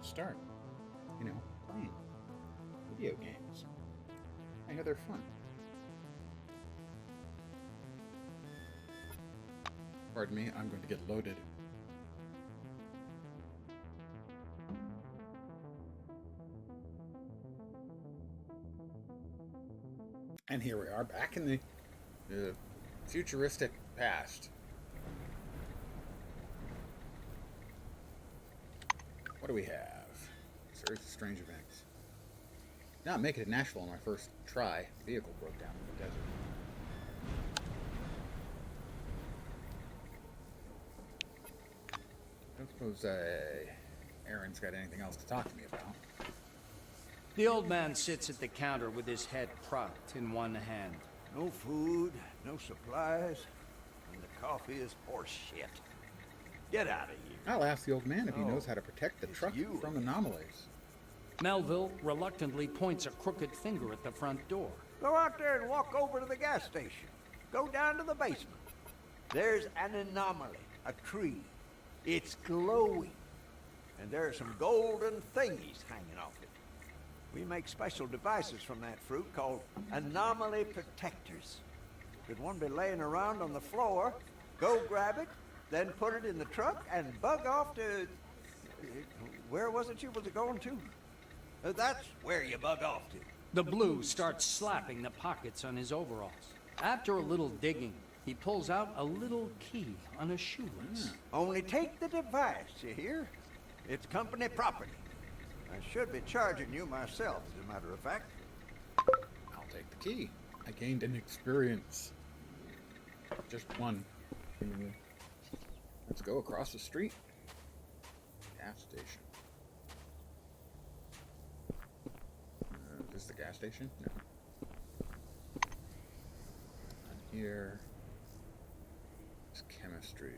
start, playing video games. I know they're fun. Pardon me, I'm going to get loaded. And here we are, back in the futuristic past. What do we have? Series of strange events. Not make it to Nashville on my first try. The vehicle broke down in the desert. I don't suppose Aaron's got anything else to talk to me about. The old man sits at the counter with his head propped in one hand. No food, no supplies, and the coffee is horse shit. Get out of here. I'll ask the old man if he knows how to protect the truck from anomalies. Melville reluctantly points a crooked finger at the front door. Go out there and walk over to the gas station. Go down to the basement. There's an anomaly, a tree. It's glowing. And there are some golden thingies hanging off it. We make special devices from that fruit called anomaly protectors. Should one be laying around on the floor, go grab it, then put it in the truck and bug off to... Where was it you was going to? That's where you bug off to. The blue starts slapping the pockets on his overalls. After a little digging, he pulls out a little key on a shoelace. Only take the device, you hear? It's company property. I should be charging you myself, as a matter of fact. I'll take the key. I gained an experience. Just one. Let's go across the street. Gas station. Is this the gas station? No. And here is chemistry.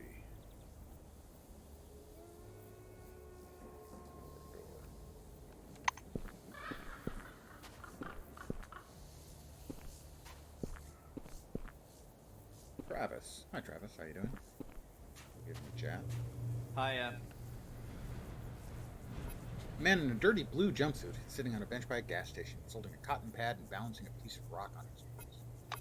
Travis. Hi, Travis. How you doing? Give me a chat. Hi, A man in a dirty blue jumpsuit is sitting on a bench by a gas station, holding a cotton pad and balancing a piece of rock on his knees.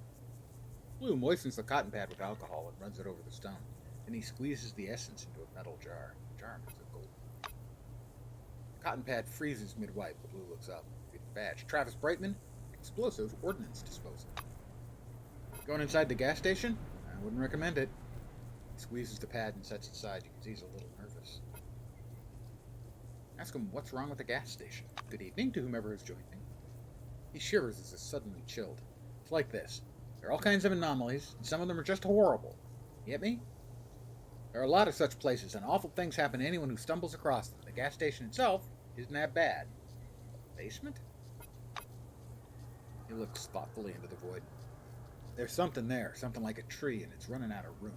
Blue moistens the cotton pad with alcohol and runs it over the stone. Then he squeezes the essence into a metal jar. The jar makes it gold. The cotton pad freezes mid-wipe. The blue looks up. Read the badge. Travis Brightman, explosive ordnance disposal. Going inside the gas station? I wouldn't recommend it. He squeezes the pad and sets it aside. You can see he's a little nervous. Ask him what's wrong with the gas station. Good evening to whomever has joined me. He shivers as is suddenly chilled. It's like this. There are all kinds of anomalies, and some of them are just horrible. You get me? There are a lot of such places, and awful things happen to anyone who stumbles across them. The gas station itself isn't that bad. Basement? He looks thoughtfully into the void. There's something there, something like a tree, and it's running out of room.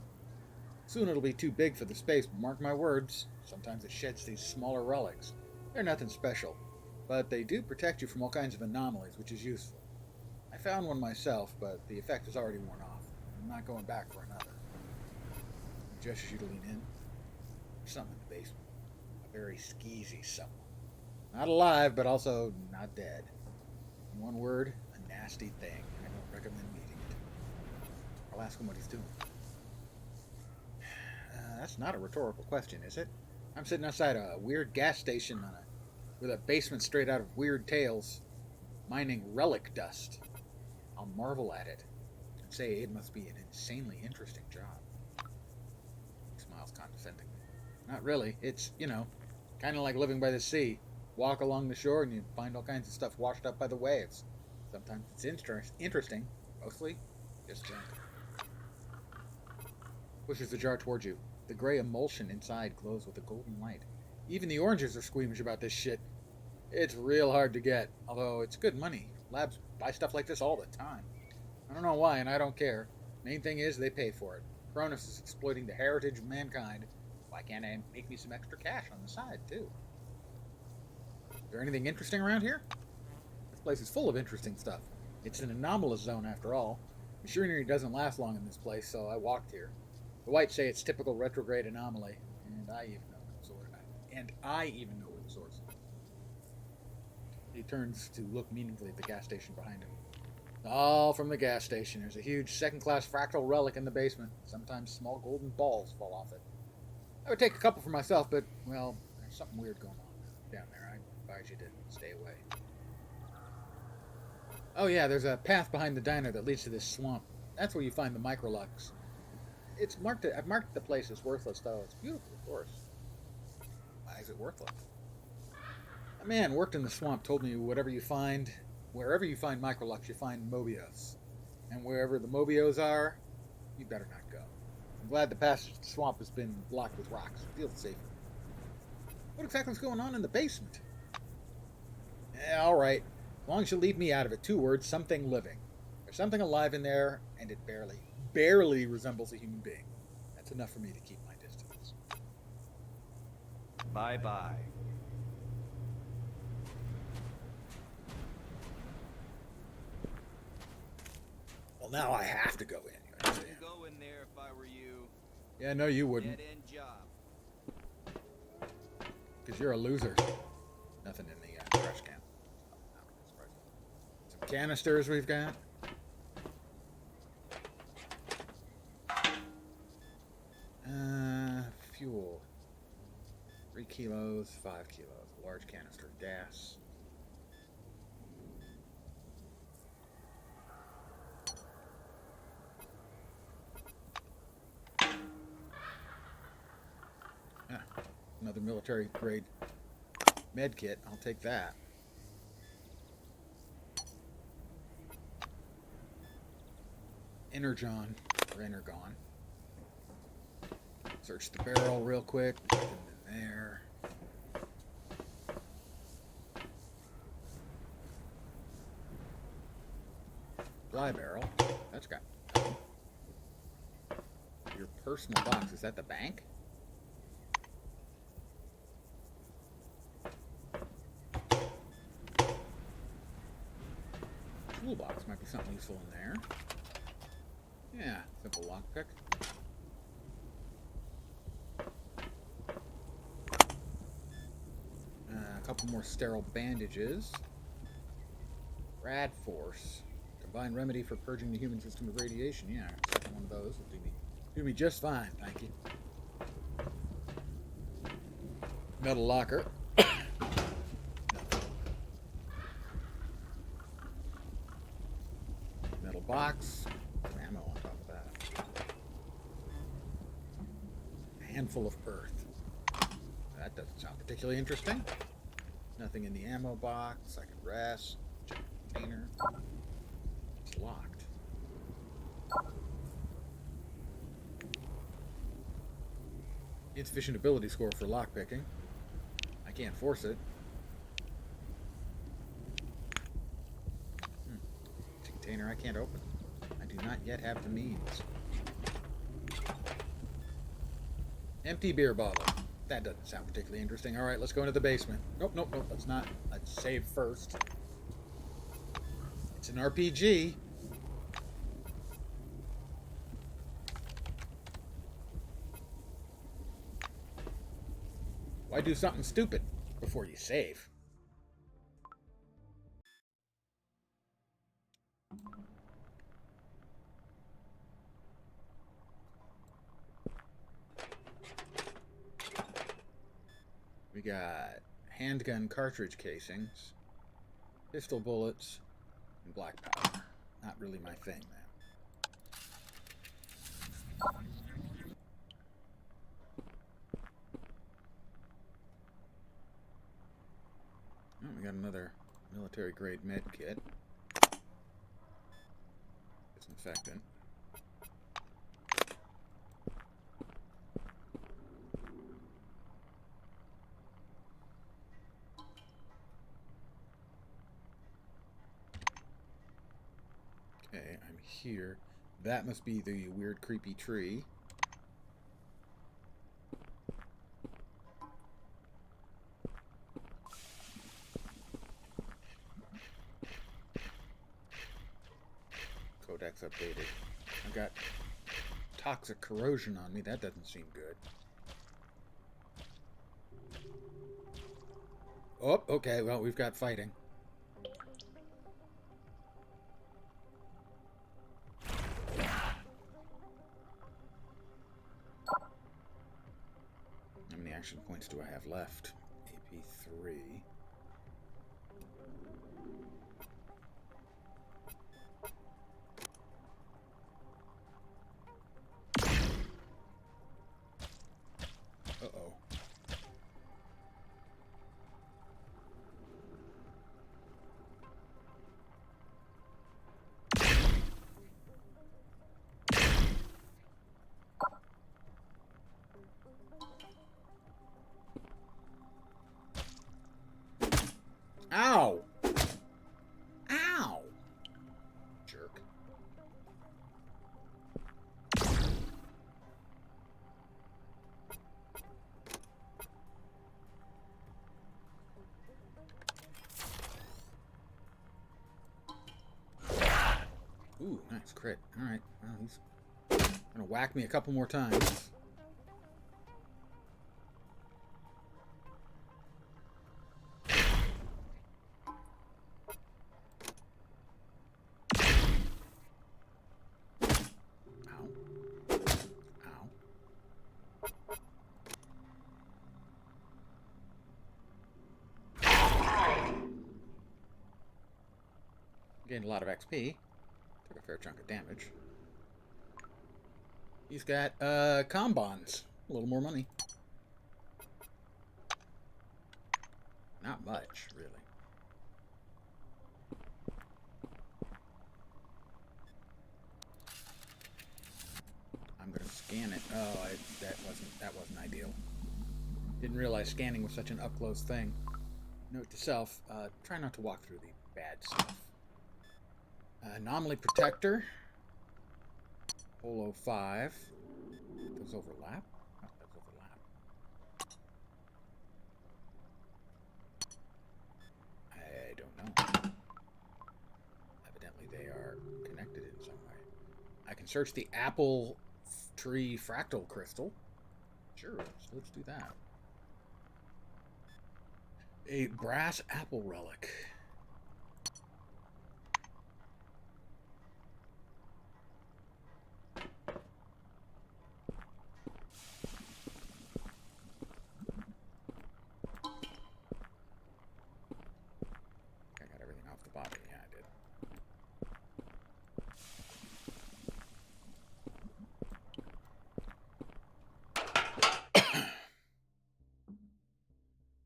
Soon it'll be too big for the space, but mark my words, sometimes it sheds these smaller relics. They're nothing special, but they do protect you from all kinds of anomalies, which is useful. I found one myself, but the effect is already worn off. I'm not going back for another. He gestures you to lean in. There's something in the basement. A very skeezy someone. Not alive, but also not dead. In one word, a nasty thing. I don't recommend meeting it. I'll ask him what he's doing. That's not a rhetorical question, is it? I'm sitting outside a weird gas station with a basement straight out of Weird Tales, mining relic dust. I'll marvel at it and say it must be an insanely interesting job. He smiles condescendingly. Not really. It's, kind of like living by the sea. Walk along the shore and you find all kinds of stuff washed up by the waves. Sometimes it's interesting. Mostly, just junk. Pushes the jar towards you. The gray emulsion inside glows with a golden light. Even the oranges are squeamish about this shit. It's real hard to get, although it's good money. Labs buy stuff like this all the time. I don't know why, and I don't care. Main thing is they pay for it. Cronus is exploiting the heritage of mankind. Why can't I make me some extra cash on the side, too? Is there anything interesting around here? This place is full of interesting stuff. It's an anomalous zone, after all. Machinery doesn't last long in this place, so I walked here. The whites say it's typical retrograde anomaly, and I even know where the source is. He turns to look meaningfully at the gas station behind him. All from the gas station. There's a huge second-class fractal relic in the basement. Sometimes small golden balls fall off it. I would take a couple for myself, but, well, there's something weird going on down there. I advise you to stay away. Oh yeah, there's a path behind the diner that leads to this swamp. That's where you find the microlux. I've marked the place as worthless, though. It's beautiful, of course. Why is it worthless? A man worked in the swamp told me wherever you find microlux, you find Mobios. And wherever the Mobios are, you better not go. I'm glad the passage to the swamp has been blocked with rocks. It feels safer. What exactly is going on in the basement? All right. As long as you leave me out of it. 2 words, something living. There's something alive in there, and it barely resembles a human being. That's enough for me to keep my distance. Bye-bye. Well, now I have to go in. You understand? I'd go in there if I were you. Yeah, no, you wouldn't. Dead-end job. Because you're a loser. Nothing in the trash can. Some canisters we've got. Fuel. 3 kilos, 5 kilos. A large canister of gas. Another military grade med kit. I'll take that. Energon or Energon. Search the barrel real quick. Nothing in there. Dry barrel. That's got your personal box. Is that the bank? Toolbox might be something useful in there. Yeah, simple lockpick. A couple more sterile bandages. Rad Force. Combined remedy for purging the human system of radiation. Yeah, second one of those will do me just fine, thank you. Metal locker. Metal box. Some ammo on top of that. A handful of earth. That doesn't sound particularly interesting. Nothing in the ammo box. I can rest. Check the container. It's locked. Insufficient ability score for lockpicking. I can't force it. It's a container I can't open. I do not yet have the means. Empty beer bottle. That doesn't sound particularly interesting. All right, let's go into the basement. Nope. Let's not. Let's save first. It's an RPG. Why do something stupid before you save? We got handgun cartridge casings, pistol bullets, and black powder. Not really my thing, man. Oh, we got another military-grade med kit. Disinfectant. Okay, I'm here. That must be the weird, creepy tree. Codex updated. I've got toxic corrosion on me. That doesn't seem good. Oh, okay. Well, we've got fighting. points do I have left? AP3. Uh-oh. Ow! Ow! Jerk. Ooh, nice crit. Alright, well, he's gonna whack me a couple more times. Gained a lot of XP. Took a fair chunk of damage. He's got combons. A little more money. Not much, really. I'm gonna scan it. Oh, that wasn't ideal. Didn't realize scanning was such an up-close thing. Note to self, try not to walk through the bad stuff. Anomaly Protector. Polo 5. Those overlap? Oh, those overlap. I don't know. Evidently they are connected in some way. I can search the apple tree fractal crystal. Sure, let's do that. A brass apple relic. I got everything off the body. Yeah, I did.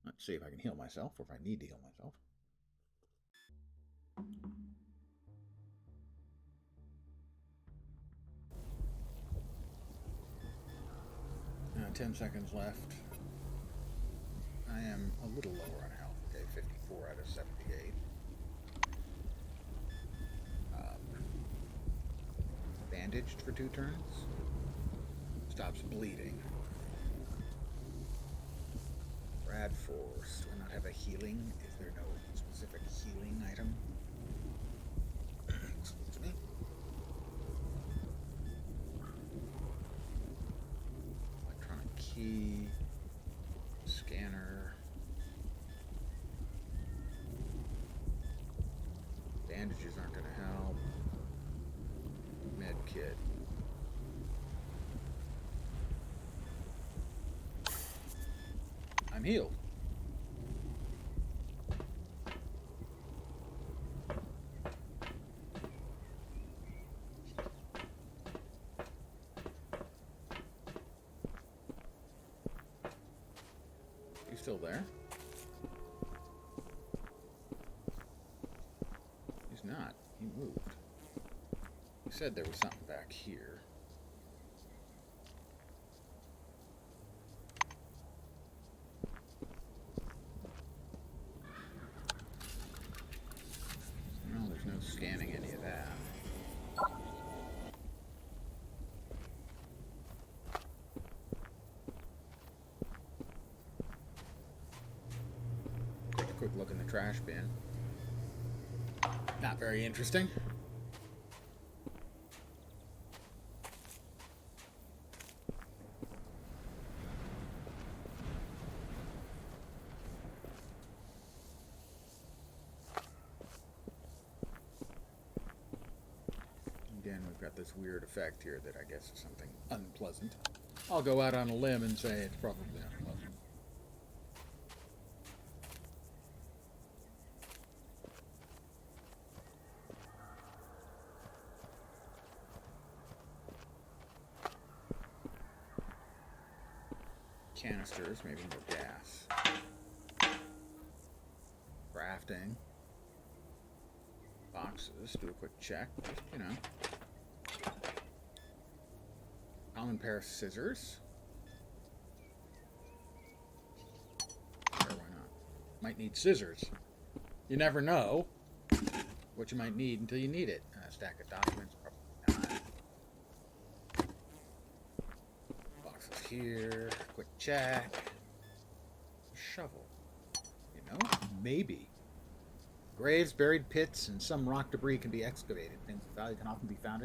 Let's see if I can heal myself, or if I need to heal myself. 10 seconds left. I am a little lower on health. Okay, 54 out of 78. Bandaged for 2 turns. Stops bleeding. Rad Force. Do I not have a healing? Is there no specific healing item? Excuse me. Electronic key. Scanner. Bandages aren't going to help. Med kit. I'm healed. You still there? He's not. He moved. He said there was something back here. No, there's no scanning any of that. Take a quick look in the trash bin. Not very interesting. Again, we've got this weird effect here that I guess is something unpleasant. I'll go out on a limb and say it's probably unpleasant. canisters, maybe more gas. Crafting. Boxes, do a quick check, just, you know. Common pair of scissors. Sure, why not? Might need scissors. You never know what you might need until you need it. A stack of documents, probably not. Boxes here, quick check. Shovel. You know, maybe. Graves, buried pits, and some rock debris can be excavated. Things of value can often be found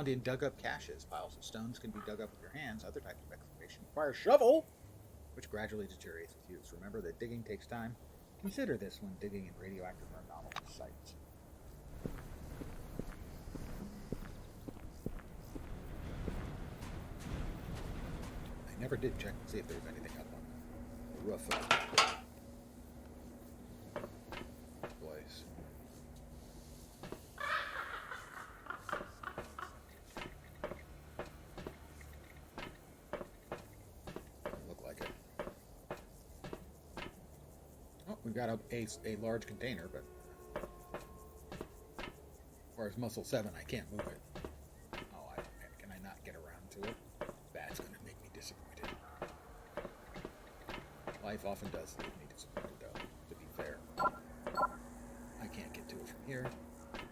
in dug-up caches. Piles of stones can be dug up with your hands. Other types of excavation require a shovel, which gradually deteriorates with use. Remember that digging takes time. Consider this when digging in radioactive or anomalous sites. I never did check to see if there was anything up on the roof of the place. Look like it. Oh, we've got a large container, but whereas Muscle 7, I can't move it. Oh, can I not get around to it? That's going to make me disappointed. Life often does leave me disappointed, though, to be fair. I can't get to it from here. I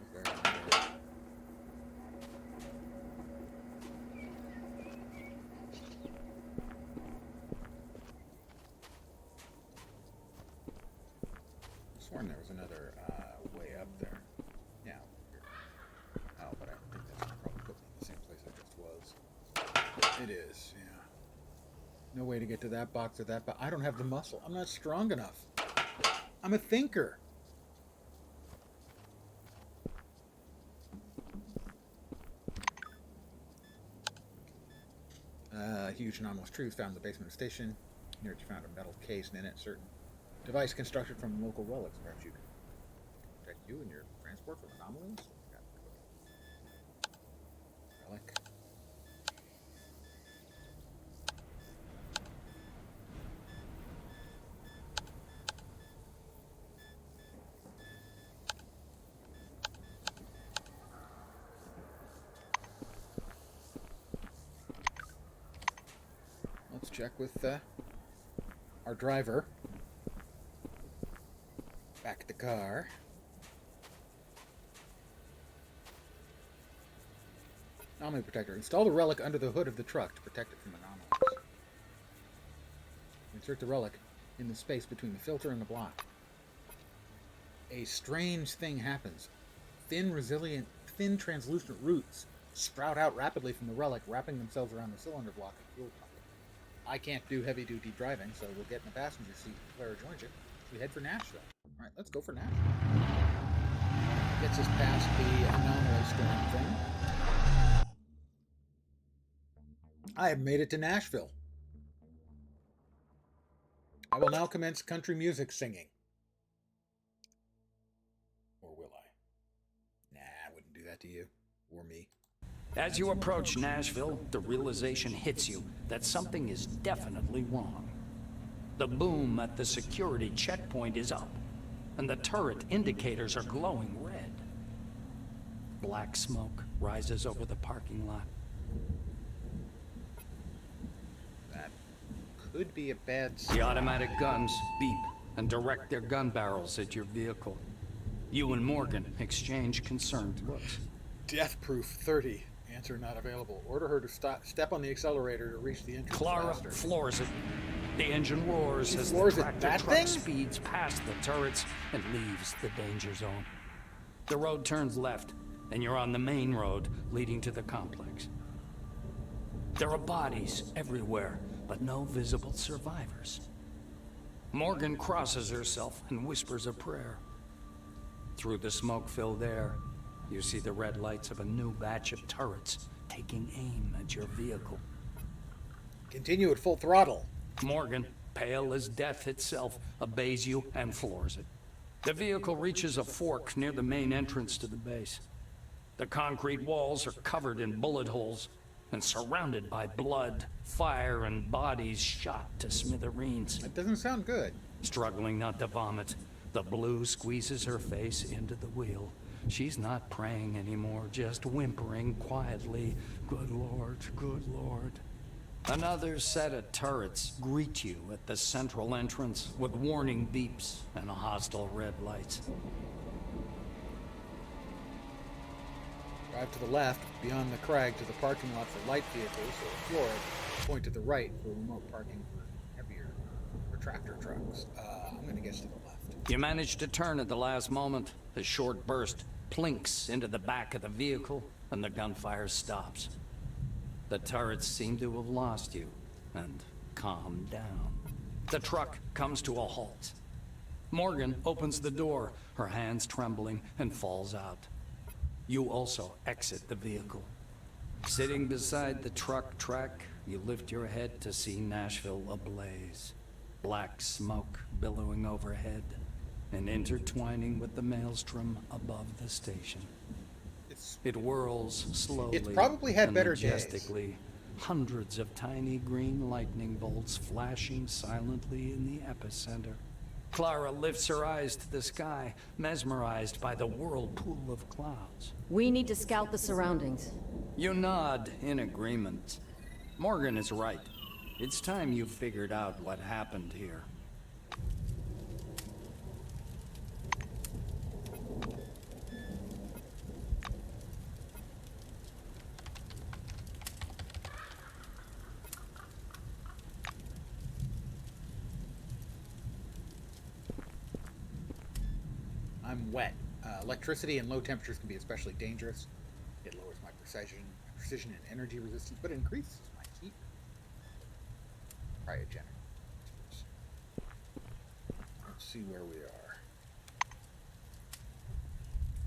sworn there was another way up there. Yeah. Oh, but I think that's going to probably put me in the same place I just was. It is, yeah. No way to get to that box or that box. I don't have the muscle. I'm not strong enough. I'm a thinker. Huge anomalous tree was found in the basement of the station. Near it, you found a metal case, and in it, certain device constructed from local relics. Perhaps you can protect you and your transport from anomalies. Relic. Let's check with our driver. Back at the car. Anomaly protector. Install the relic under the hood of the truck to protect it from anomalies. Insert the relic in the space between the filter and the block. A strange thing happens. Thin, translucent roots sprout out rapidly from the relic, wrapping themselves around the cylinder block and fuel pump. I can't do heavy-duty driving, so we'll get in the passenger seat if Clara joins it. We head for Nashville. All right, let's go for Nashville. Gets us past the anomaly storm thing. I have made it to Nashville. I will now commence country music singing. Or will I? Nah, I wouldn't do that to you. Or me. As you approach Nashville, the realization hits you that something is definitely wrong. The boom at the security checkpoint is up, and the turret indicators are glowing red. Black smoke rises over the parking lot. That could be a bad sign. The automatic guns beep and direct their gun barrels at your vehicle. You and Morgan exchange concerned looks. Death Proof 30. Answer not available. Order her to step on the accelerator to reach the entrance Clara faster. floors it. The engine roars as the floors it. tractor That truck thing? speeds past the turrets and leaves the danger zone. The road turns left, and you're on the main road leading to the complex. There are bodies everywhere, but no visible survivors. Morgan crosses herself and whispers a prayer. Through the smoke-filled air, you see the red lights of a new batch of turrets taking aim at your vehicle. Continue at full throttle. Morgan, pale as death itself, obeys you and floors it. The vehicle reaches a fork near the main entrance to the base. The concrete walls are covered in bullet holes, and surrounded by blood, fire, and bodies shot to smithereens. That doesn't sound good. Struggling not to vomit, the Blue squeezes her face into the wheel. She's not praying anymore, just whimpering quietly, "Good Lord, good Lord." Another set of turrets greet you at the central entrance with warning beeps and hostile red lights. Drive to the left, beyond the crag to the parking lot for light vehicles, or floor it. Point to the right for remote parking for heavier, for tractor trucks. I'm going to guess to the left. You manage to turn at the last moment. The short burst plinks into the back of the vehicle, and the gunfire stops. The turrets seem to have lost you, and calmed down. The truck comes to a halt. Morgan opens the door, her hands trembling, and falls out. You also exit the vehicle. Sitting beside the truck track, you lift your head to see Nashville ablaze. Black smoke billowing overhead and intertwining with the maelstrom above the station. It whirls slowly. It's probably had and better days. majestically, hundreds of tiny green lightning bolts flashing silently in the epicenter. Clara lifts her eyes to the sky, mesmerized by the whirlpool of clouds. We need to scout the surroundings. You nod in agreement. Morgan is right. It's time you figured out what happened here. I'm wet. Electricity and low temperatures can be especially dangerous. It lowers my precision and energy resistance, but increases my heat. Cryogenic. Let's see where we are.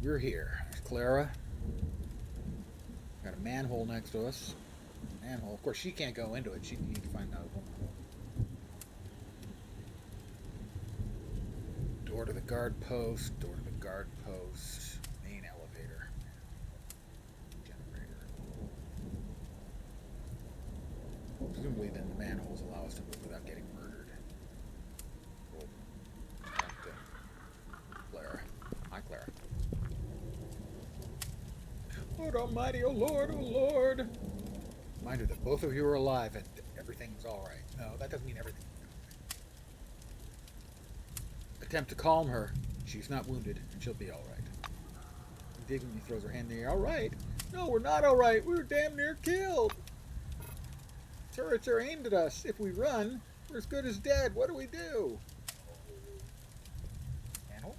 We're here. There's Clara. Got a manhole next to us. Manhole. Of course, she can't go into it. She needs to find another woman. Door to the guard post. Door to the guard post. Main elevator. Generator. Presumably, then the manholes allow us to move without getting murdered. Cool. Back to Clara. Hi, Clara. Lord Almighty, oh Lord. Reminder that both of you are alive and everything's alright. No, that doesn't mean everything. Attempt to calm her. She's not wounded, and she'll be alright. Indignantly throws her hand in the air. Alright? No, we're not alright. We were damn near killed. Turrets are aimed at us. If we run, we're as good as dead. What do we do? Manhole?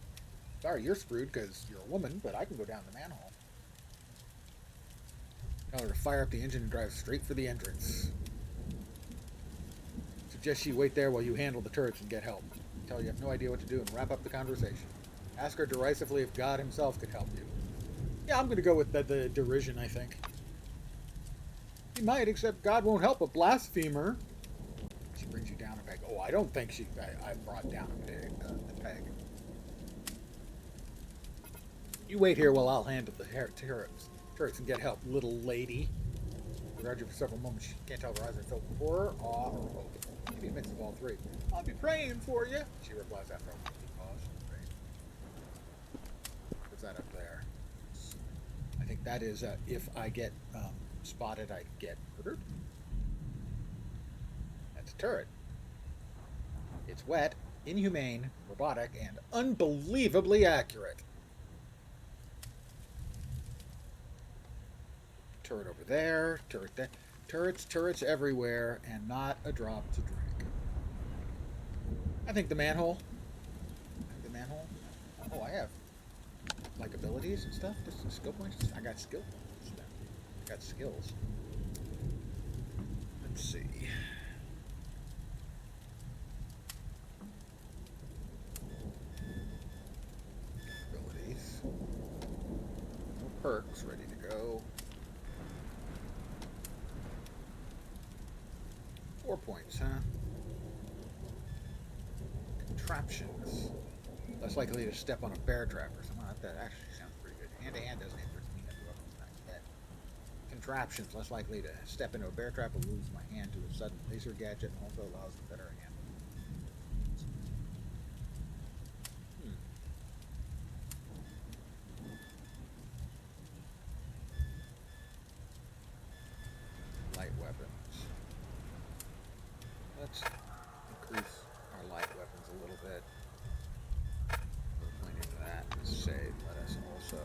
Sorry, you're screwed because you're a woman, but I can go down the manhole. Tell her to fire up the engine and drive straight for the entrance. Suggest she wait there while you handle the turrets and get help. Tell her you have no idea what to do and wrap up the conversation. Ask her derisively if God himself could help you. Yeah, I'm going to go with the derision, I think. He might, except God won't help a blasphemer. She brings you down a peg. Oh, I don't think I brought down the peg. You wait here while I'll handle the turrets and get help, little lady. Regard you for several moments. She can't tell if her eyes are filled with horror, awe, or hope. Maybe a mix of all three. I'll be praying for you, she replies after a pause. What's that up there? I think that is, if I get spotted, I get murdered. That's a turret. It's wet, inhumane, robotic, and unbelievably accurate. Turret over there, turret there. Turrets everywhere, and not a drop to drink. I think the manhole. Oh, I have like abilities and stuff. Just skill points. I got skill points. I got skills. Let's see. Abilities. No perks. Ready to go. 4 points, huh? Contraptions. Less likely to step on a bear trap or something. That actually sounds pretty good. Hand-to-hand doesn't hit me. contraptions, less likely to step into a bear trap or lose my hand to a sudden laser gadget, and also allows the better hand. Light weapons. Let's increase our light weapons a little bit. We're going into that and save. Let us also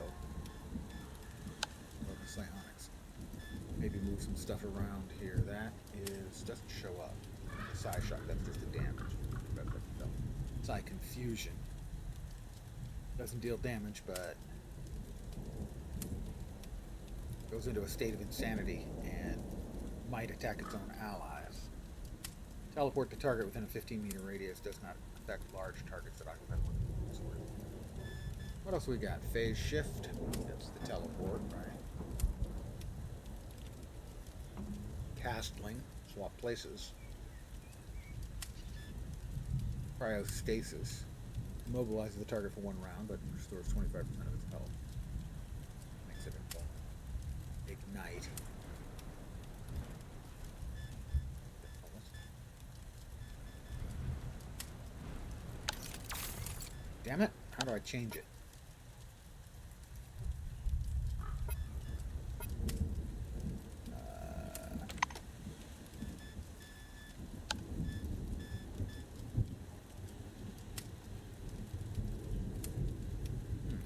focus psionics. Maybe move some stuff around here. That doesn't show up. The psi shock, that's just the damage. Psi confusion. Doesn't deal damage, but goes into a state of insanity and might attack its own allies. Teleport the target within a 15-meter radius does not affect large targets that occupy one sword. What else we got? Phase shift. That's the teleport, right? Castling. Swap places. Cryostasis. Immobilizes the target for 1 round, but restores 25% of its health. Makes it invulnerable. Ignite. Damn it. How do I change it?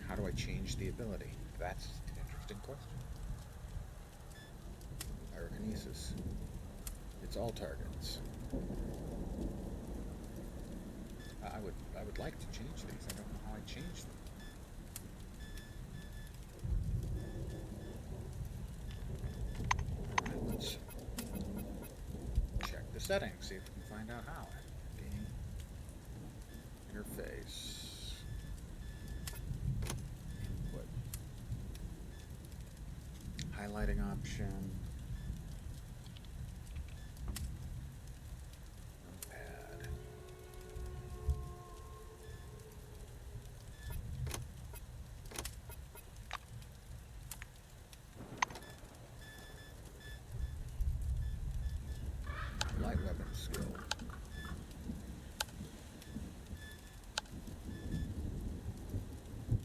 How do I change the ability? That's an interesting question. Pyrokinesis. It's all targets. I would like to change these. I don't know how I change them. Alright, let's check the settings, see if we can find out how. Game interface. Input. Highlighting option. Light weapon skill.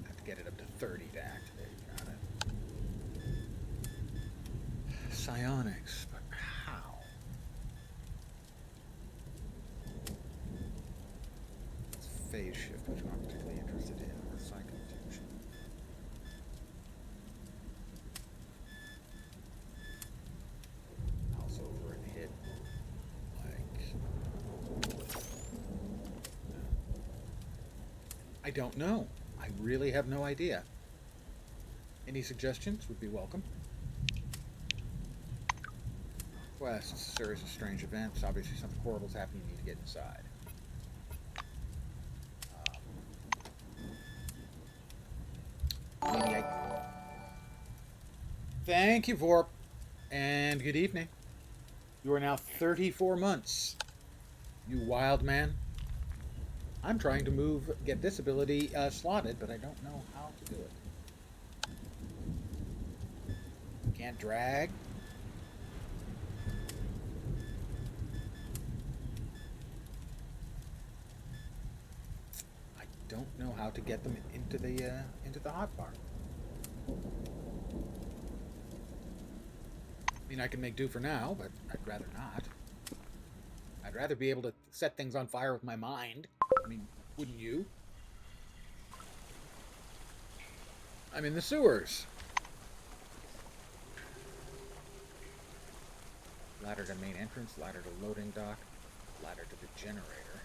I have to get it up to 30 to activate. Got it. Psionics, but how? It's phase shift, which I'm not particularly interested in, or psi confusion. Mouse over and hit. I don't know. I really have no idea. Any suggestions would be welcome. Quests, series of strange events. Obviously something horrible's happening. You need to get inside. Thank you, Vorp. And good evening. You are now 34 months. You wild man. I'm trying to get this ability slotted, but I don't know how to do it. Can't drag. I don't know how to get them into the hotbar. I mean, I can make do for now, but I'd rather not. I'd rather be able to set things on fire with my mind. I mean, wouldn't you? I'm in the sewers. Ladder to main entrance, ladder to loading dock, ladder to the generator.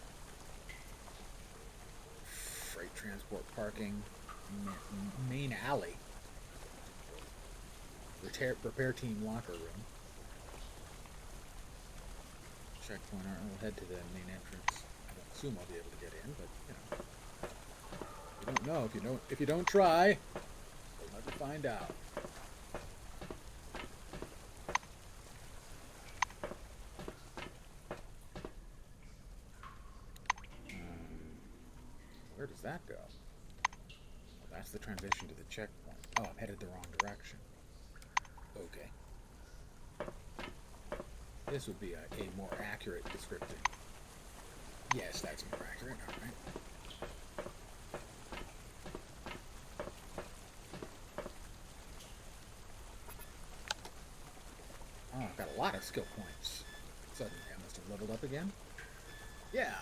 Freight transport parking, main alley. Repair team locker room. Checkpoint. We'll head to the main entrance. I don't assume I'll be able to get in, but you don't know if you don't try. You'll never find out. Where does that go? Well, that's the transition to the checkpoint. Oh, I'm headed the wrong direction. Okay. This would be a more accurate description. Yes, that's more accurate. All right. Oh, I've got a lot of skill points. Suddenly, I must have leveled up again. Yeah.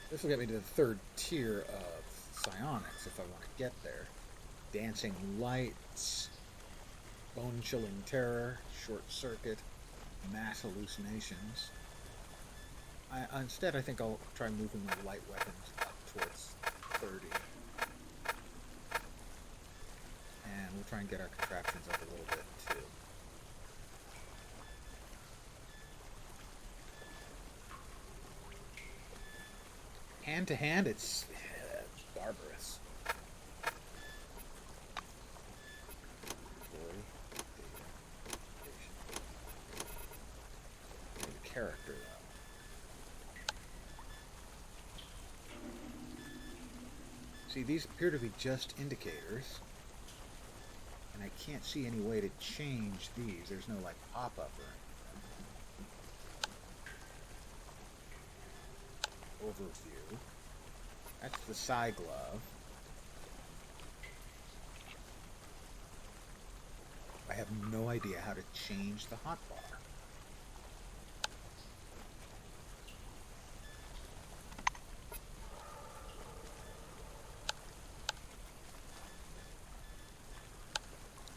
This will get me to the third tier of psionics if I want to get there. Dancing lights, bone-chilling terror, short circuit, mass hallucinations. Instead, I think I'll try moving my light weapons up towards 30. And we'll try and get our contraptions up a little bit, too. Hand to hand, it's barbarous. The character, though. See, these appear to be just indicators, and I can't see any way to change these. There's no, like, pop-up or anything. Overview. That's the psi glove. I have no idea how to change the hotbar.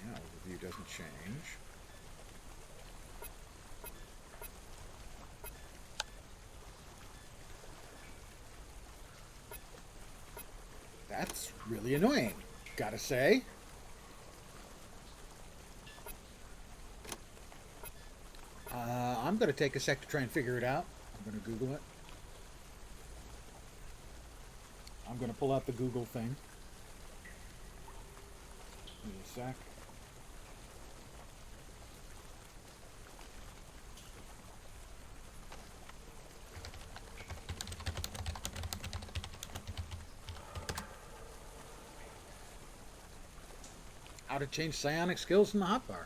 Yeah, overview doesn't change. That's really annoying, gotta say. I'm gonna take a sec to try and figure it out. I'm gonna Google it. I'm gonna pull out the Google thing. Give me a sec. How to change psionic skills in the hotbar.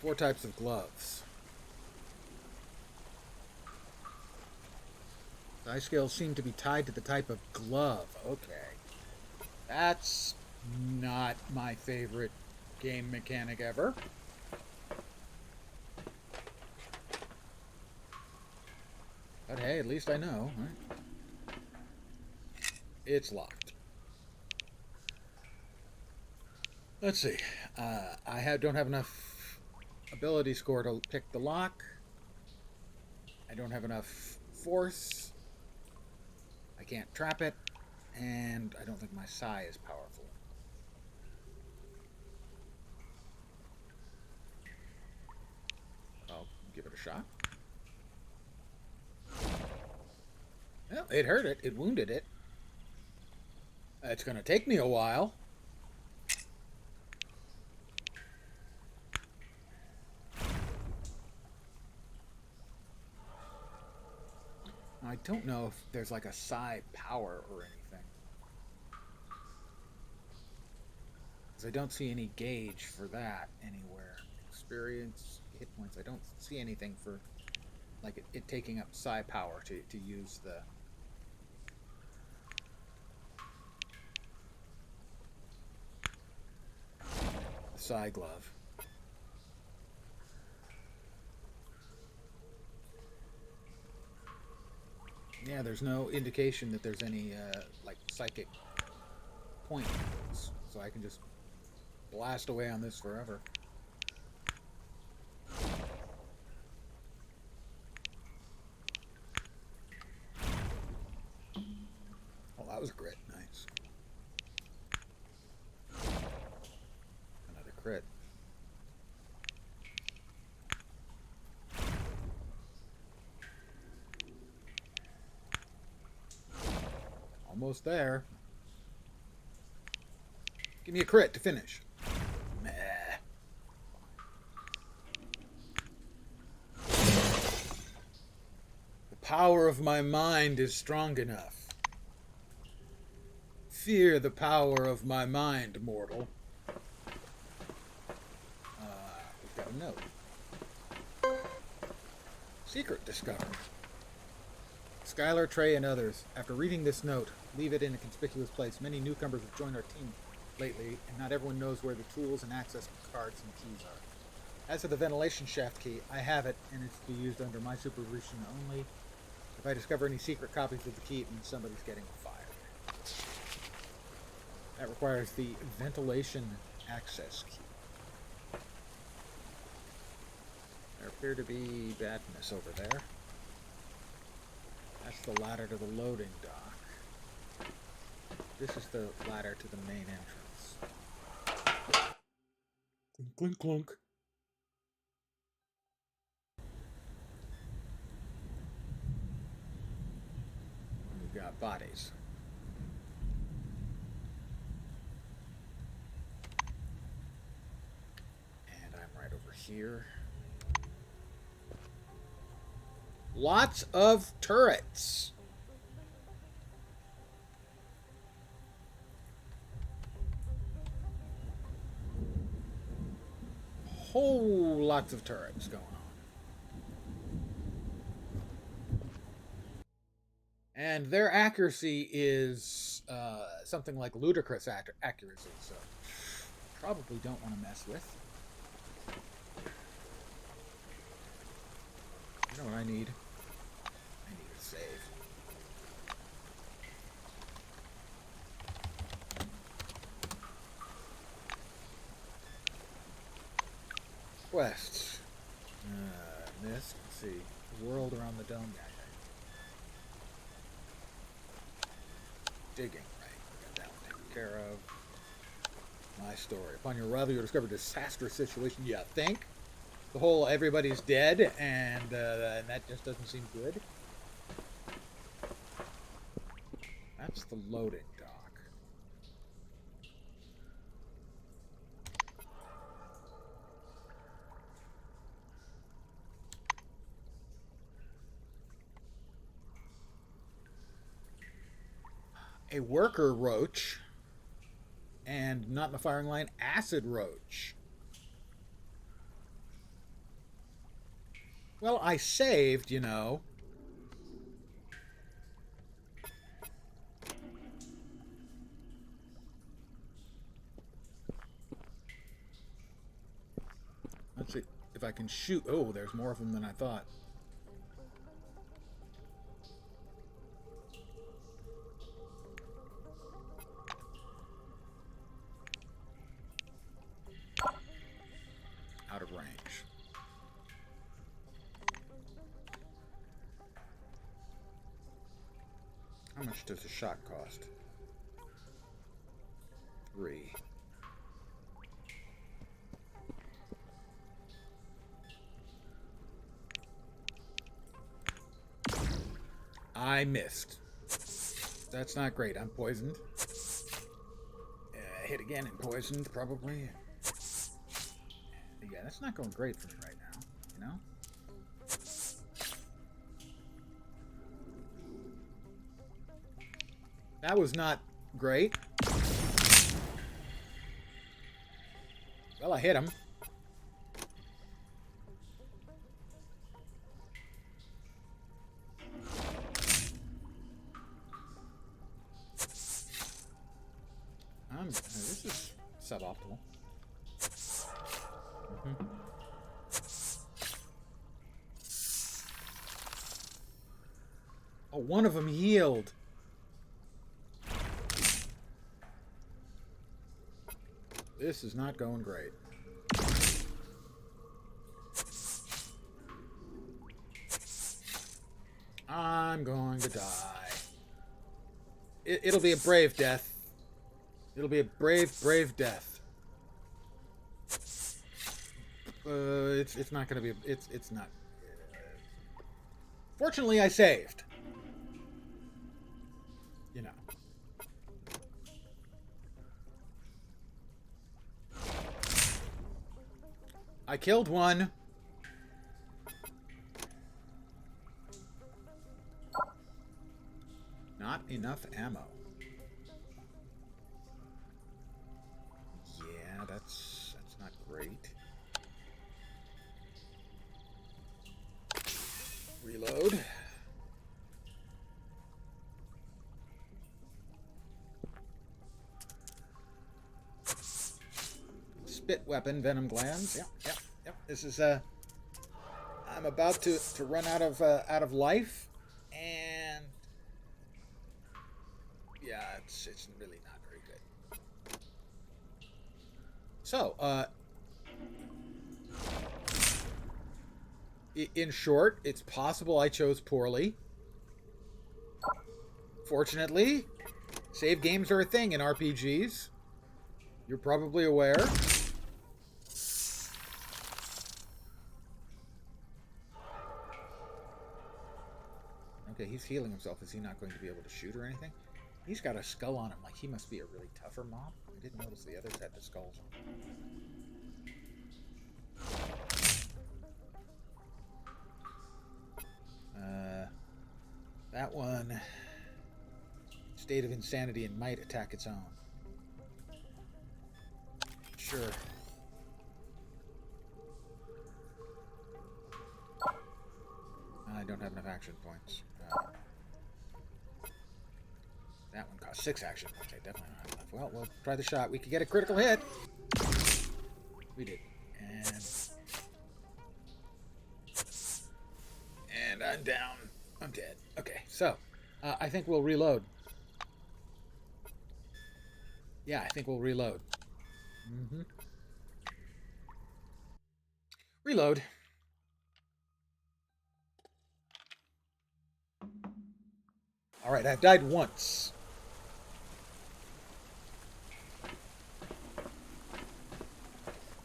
4 types of gloves. Psi skills seem to be tied to the type of glove. Okay. That's not my favorite game mechanic ever. But hey, at least I know, right? It's locked. Let's see. I don't have enough ability score to pick the lock. I don't have enough force. I can't trap it. And I don't think my psi is powerful. I'll give it a shot. Well, it hurt it. It wounded it. It's going to take me a while. I don't know if there's like a psi power or anything. Because I don't see any gauge for that anywhere. Experience, hit points. I don't see anything for like it taking up psi power to use the psi glove. Yeah, there's no indication that there's any like psychic points, so I can just blast away on this forever. Oh, that was a crit. Nice. Another crit. Almost there. Give me a crit to finish. Meh. The power of my mind is strong enough. Fear the power of my mind, mortal. We've got a note. Secret discovered. Skylar, Trey, and others, after reading this note, leave it in a conspicuous place. Many newcomers have joined our team lately, and not everyone knows where the tools and access cards and keys are. As for the ventilation shaft key, I have it, and it's to be used under my supervision only. If I discover any secret copies of the key, it means somebody's getting fired. That requires the ventilation access key. There appear to be badness over there. That's the ladder to the loading dock. This is the ladder to the main entrance. Clunk, clunk, clunk. We've got bodies. And I'm right over here. Lots of turrets. Whole lots of turrets going on. And their accuracy is something like ludicrous accuracy, so probably don't want to mess with. You know what I need? I need a save. Quests. Let's see. World around the dome. Digging, right. We got that one taken care of. My story. Upon your arrival, you discover a disastrous situation. You think? The whole everybody's dead, and that just doesn't seem good. That's the loading dock. A worker roach, and not in the firing line, acid roach. Well, I saved, you know. Let's see if I can shoot. Oh, there's more of them than I thought. Out of range. How much does a shot cost? 3. I missed. That's not great. I'm poisoned. Hit again and poisoned, probably. Yeah, that's not going great for me right now, you know? That was not great. Well, I hit him. This is suboptimal. Oh, one of them healed. This is not going great. I'm going to die. It'll be a brave death. It'll be a brave, brave death. It's not going to be. It's not. Fortunately, I saved. You know. I killed one. Not enough ammo. spit weapon, venom glands. Yep. This is I'm about to run out of life, and yeah, it's really not very good. So, in short, it's possible I chose poorly. Fortunately, save games are a thing in RPGs. You're probably aware. Okay, he's healing himself. Is he not going to be able to shoot or anything? He's got a skull on him. Like, he must be a really tougher mob. I didn't notice the others had the skulls on. That one... State of insanity and might attack its own. Sure. I don't have enough action points. That one cost 6 action points. I definitely don't have enough. Well, we'll try the shot. We could get a critical hit. We did. And I'm down. I'm dead. Okay, so I think we'll reload. Yeah, I think we'll reload. Reload. All right, I've died once.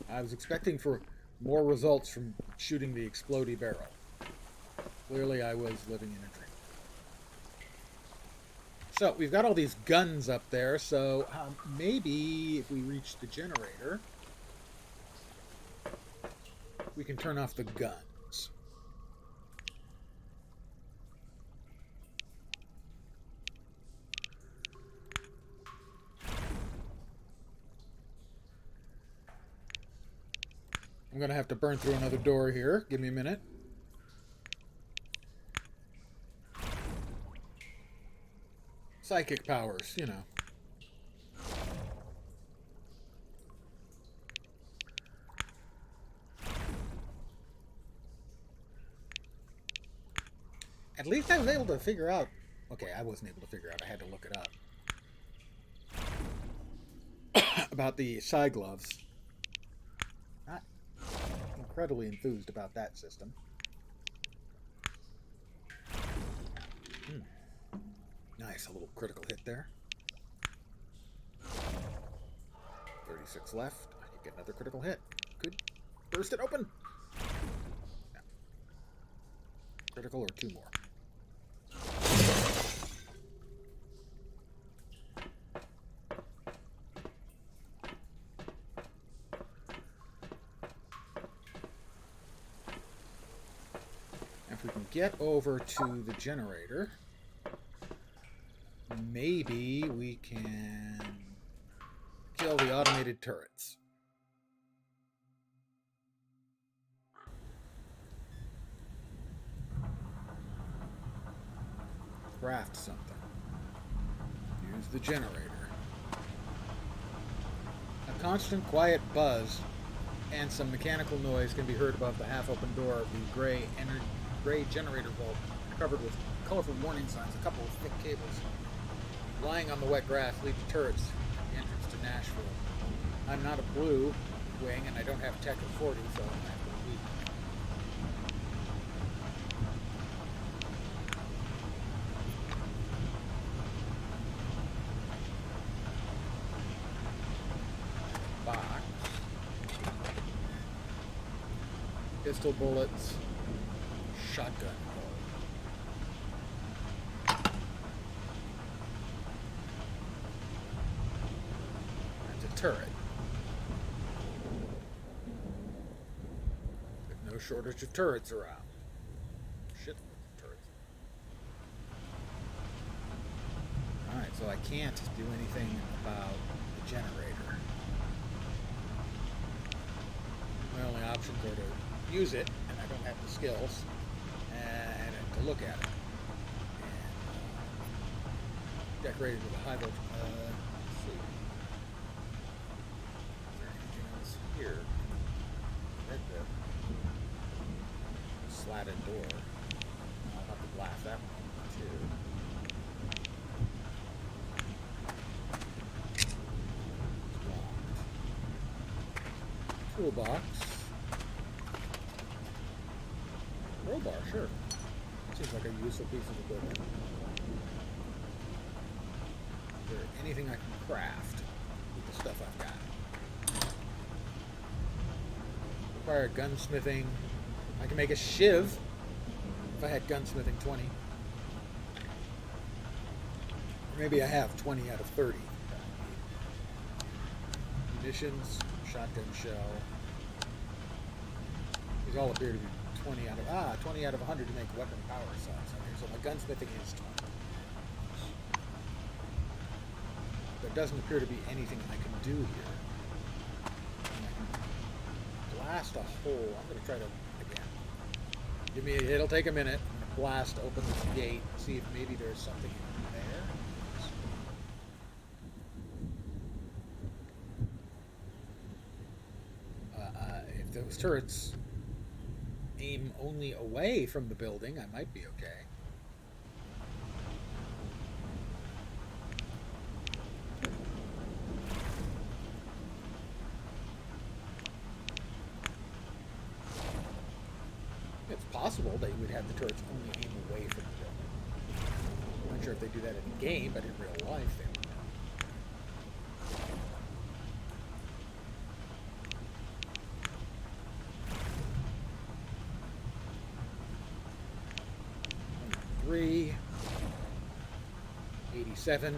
I was expecting for more results from shooting the explodey barrel. Clearly, I was living in a dream. So, we've got all these guns up there, so maybe if we reach the generator, we can turn off the guns. I'm going to have to burn through another door here. Give me a minute. Psychic powers, you know. At least I was able to figure out... Okay, I wasn't able to figure out. I had to look it up. About the psi gloves. Not incredibly enthused about that system. Nice, a little critical hit there. 36 left. I could get another critical hit. Could burst it open. No. Critical or 2 more. If we can get over to the generator, maybe we can kill the automated turrets. Craft something. Use the generator. A constant quiet buzz and some mechanical noise can be heard above the half-open door of the gray generator vault, covered with colorful warning signs, a couple of thick cables. Lying on the wet grass lead to turrets at the entrance to Nashville. I'm not a blue wing, and I don't have tech of 40, so I'm going to have to leave. Box. Pistol bullets. Shotgun. Turret. There's no shortage of turrets around. Shit, turrets. Alright, so I can't do anything about the generator. My only options are to use it, and I don't have the skills, and to look at it. And decorated with a high voltage. Let's see. Is there anything else? here. Right there. Slatted door. I'll have to blast that one too. Toolbox. Crowbar, sure. Seems like a useful piece of equipment. Is there anything I can craft with the stuff I've got? Require gunsmithing. I can make a shiv if I had gunsmithing 20. Or maybe I have 20 out of 30. Munitions, shotgun shell. These all appear to be 20 out of 100 to make weapon power cells. Okay, so my gunsmithing is 20. There doesn't appear to be anything I can do here. I can blast a hole. I'm going to try to, again, it'll take a minute. I'm going to blast open this gate, see if maybe there's something in there. If those turrets aim only away from the building, I might be okay. It's possible they would have the turrets only aim away from the building. I'm not sure if they do that in the game, but in real life they would. 87.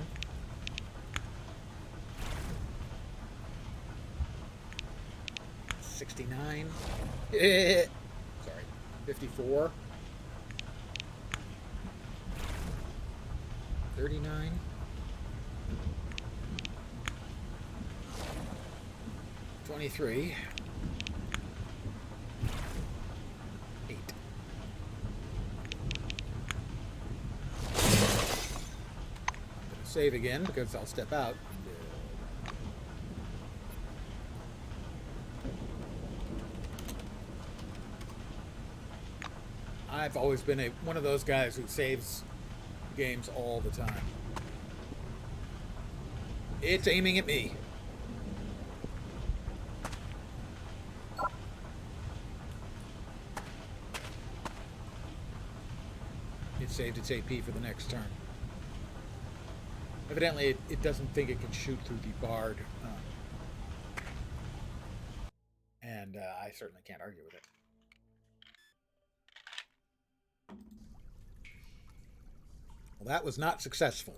$69. Sorry. 54. 39. 23. 8. Save again because I'll step out. I've always been one of those guys who saves games all the time. It's aiming at me. It saved its AP for the next turn. Evidently, it doesn't think it can shoot through the barred, and I certainly can't argue with it. Well, that was not successful.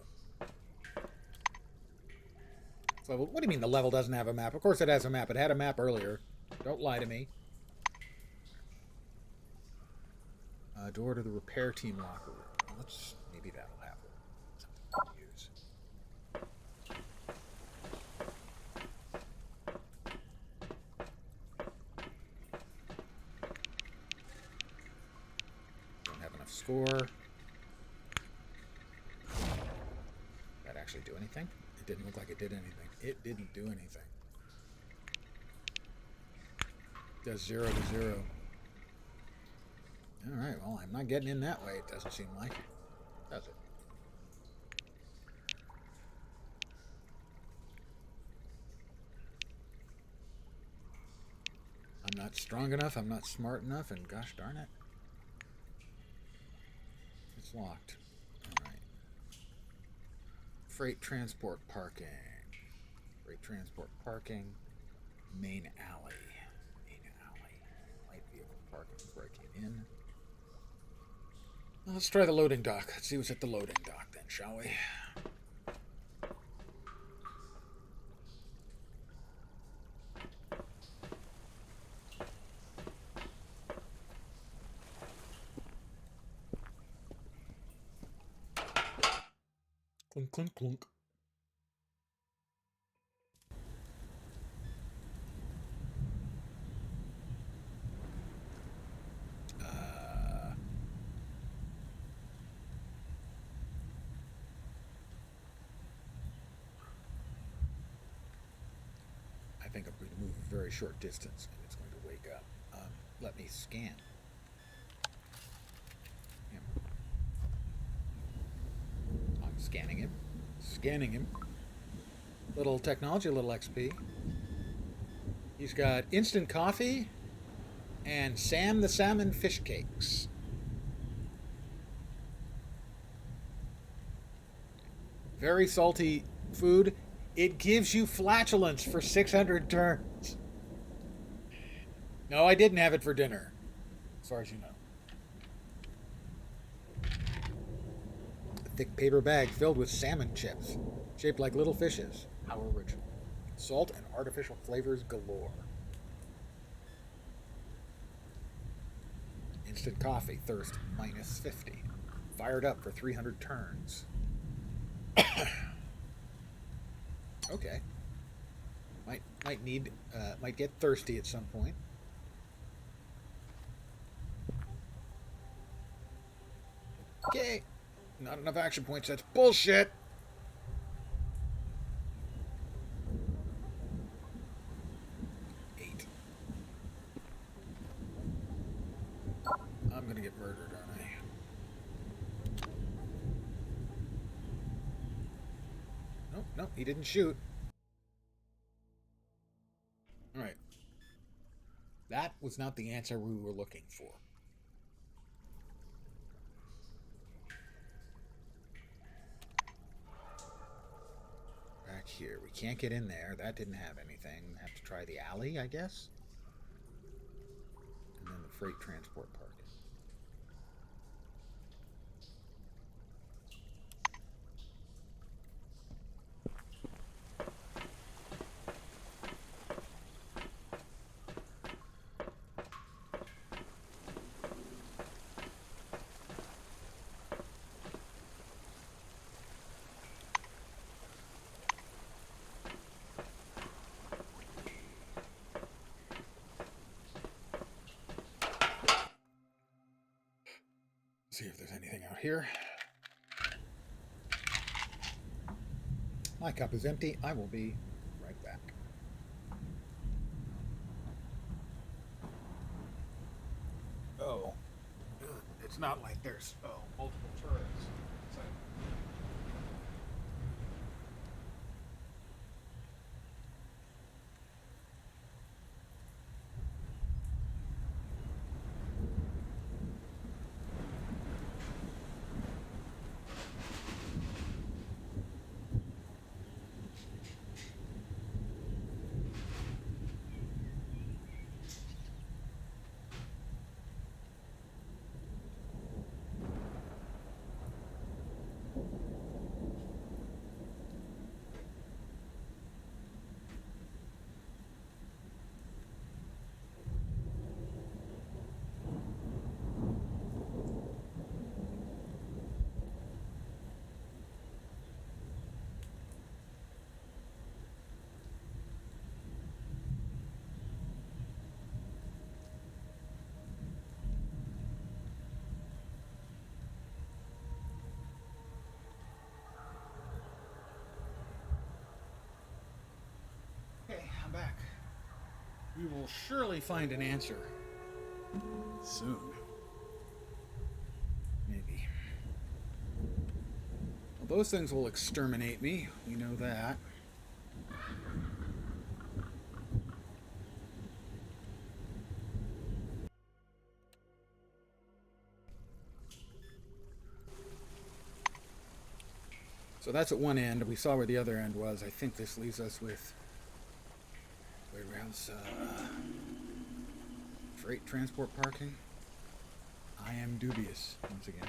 So, what do you mean the level doesn't have a map? Of course it has a map. It had a map earlier. Don't lie to me. Door to the repair team locker room. Maybe that'll have something to use. Don't have enough score. That actually do anything? It didn't look like it did anything. It didn't do anything. It does 0 to 0. Alright, well, I'm not getting in that way, it doesn't seem like. Does it? I'm not strong enough, I'm not smart enough, and gosh darn it. It's locked. Alright. Freight transport parking. Freight transport parking. Main alley. Main alley. Light vehicle parking before I came in. Well, let's try the loading dock. Let's see what's at the loading dock then, shall we? Clunk, clunk, clunk. think I'm going to move a very short distance and it's going to wake up. Let me scan him. I'm scanning him. Scanning him. Little technology, a little XP. He's got instant coffee and Sam the Salmon fish cakes. Very salty food. It gives you flatulence for 600 turns. No, I didn't have it for dinner, as far as you know. A thick paper bag filled with salmon chips, shaped like little fishes. How original. Salt and artificial flavors galore. Instant coffee, thirst minus 50. Fired up for 300 turns. Okay. Might get thirsty at some point. Okay. Not enough action points. That's bullshit. I'm gonna get murdered, aren't I? Nope, he didn't shoot. Alright. That was not the answer we were looking for. Back here. We can't get in there. That didn't have anything. Have to try the alley, I guess? And then the freight transport park. See if there's anything out here. My cup is empty. I will be right back. Oh. It's not like there's multiple turrets. It's like... Okay, I'm back. We will surely find an answer soon. Maybe. Well, those things will exterminate me. We know that. So that's at one end. We saw where the other end was. I think this leaves us with... where else? Freight transport parking. I am dubious once again.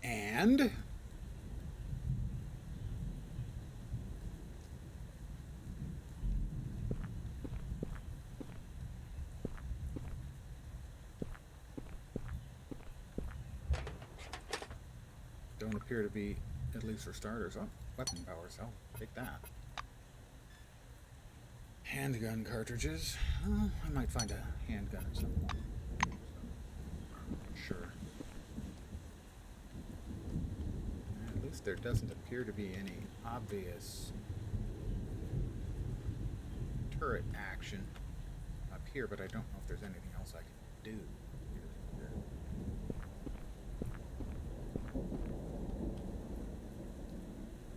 And don't appear to be at least for starters. Oh, weapon powers. I'll take that. Handgun cartridges. I might find a handgun at some point. Sure. At least there doesn't appear to be any obvious turret action up here, but I don't know if there's anything else I can do.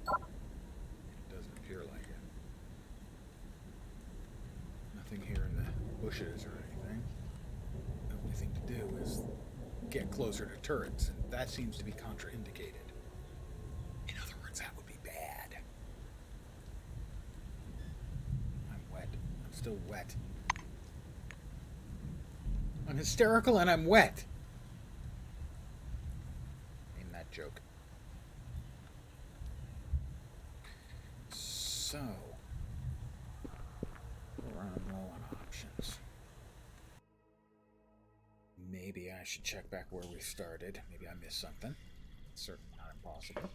It doesn't appear like it. Nothing here in the bushes or anything. The only thing to do is get closer to turrets, and that seems to be contraindicated. In other words, that would be bad. I'm wet. I'm still wet. I'm hysterical and I'm wet. Name that joke. So, we're running low on options. Maybe I should check back where we started. Maybe I missed something. It's certainly not impossible.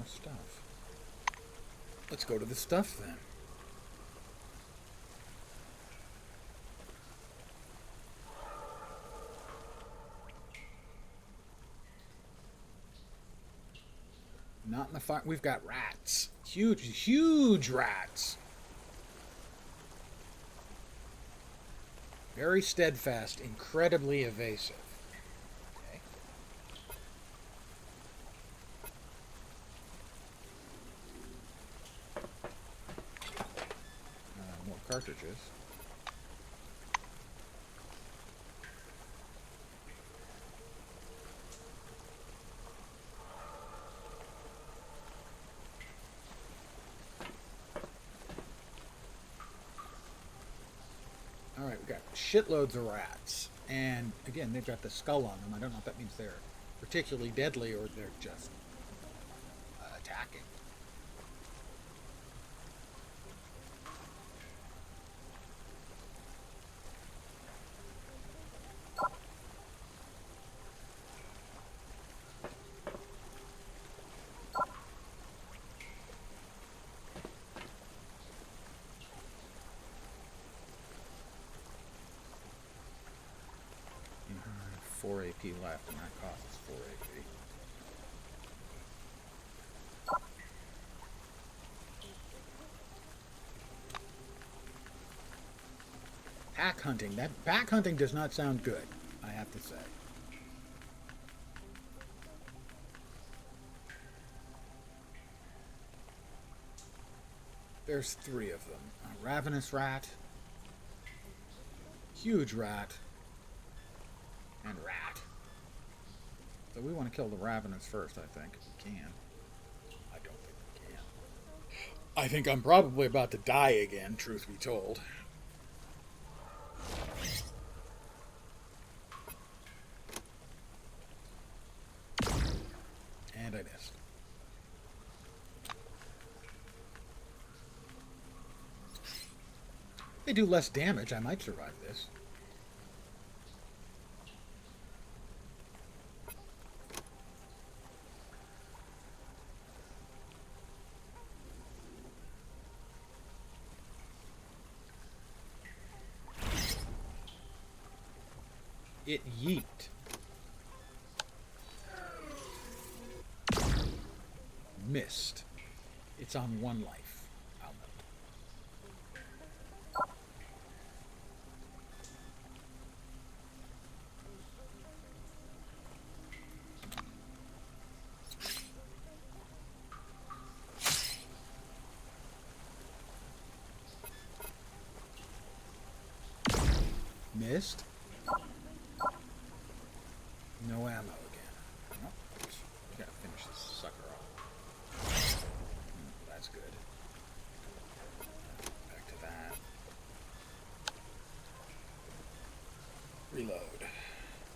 Stuff. Let's go to the stuff then. Not in the fire. We've got rats. Huge, huge rats. Very steadfast, incredibly evasive. Cartridges. All right, we got shitloads of rats, and again, they've got the skull on them. I don't know if that means they're particularly deadly or they're just attacking. Four AP left, and that costs 4 AP. Pack hunting. That pack hunting does not sound good, I have to say. There's 3 of them. A ravenous rat, huge rat, and rat. So we want to kill the ravenous first, I think, if we can. I don't think we can. I think I'm probably about to die again, truth be told. And I missed. They do less damage. I might survive this. It yeet. Missed. It's on 1 life. I'll note. Missed. No ammo again. Nope. We gotta finish this sucker off. reload.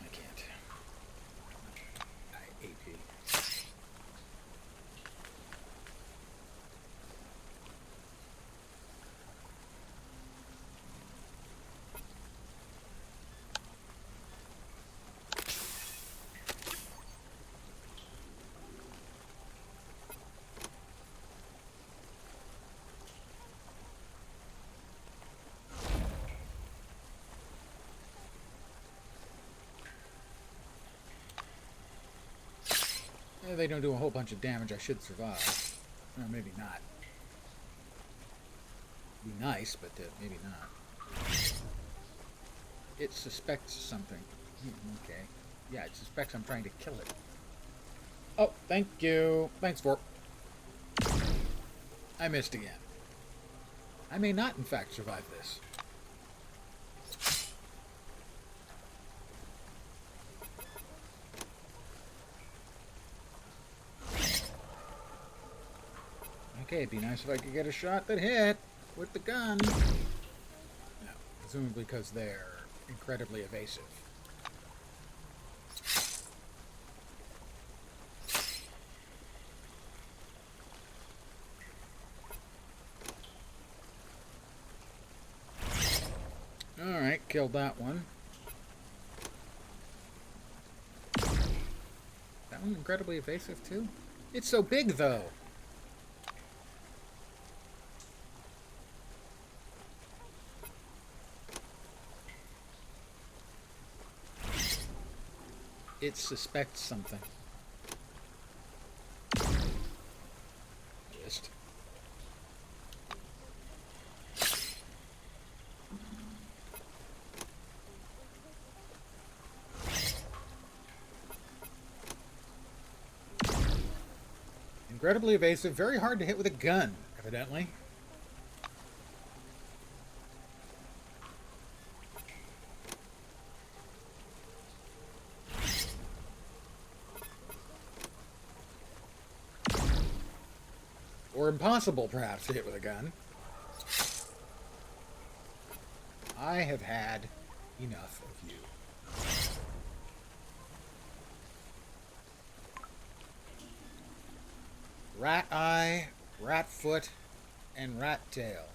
I can't. AP. They don't do a whole bunch of damage. I should survive. Or maybe not. Be nice, but maybe not. It suspects something. Okay. Yeah, it suspects I'm trying to kill it. Oh, thank you. Thanks, Vorp. I missed again. I may not, in fact, survive this. Okay, it'd be nice if I could get a shot that hit with the gun. No, presumably because they're incredibly evasive. Alright, killed that one. That one incredibly evasive too? It's so big though! It suspects something. Missed. Incredibly evasive, very hard to hit with a gun, evidently. Or impossible, perhaps, to hit with a gun. I have had enough of you. Rat eye, rat foot, and rat tail.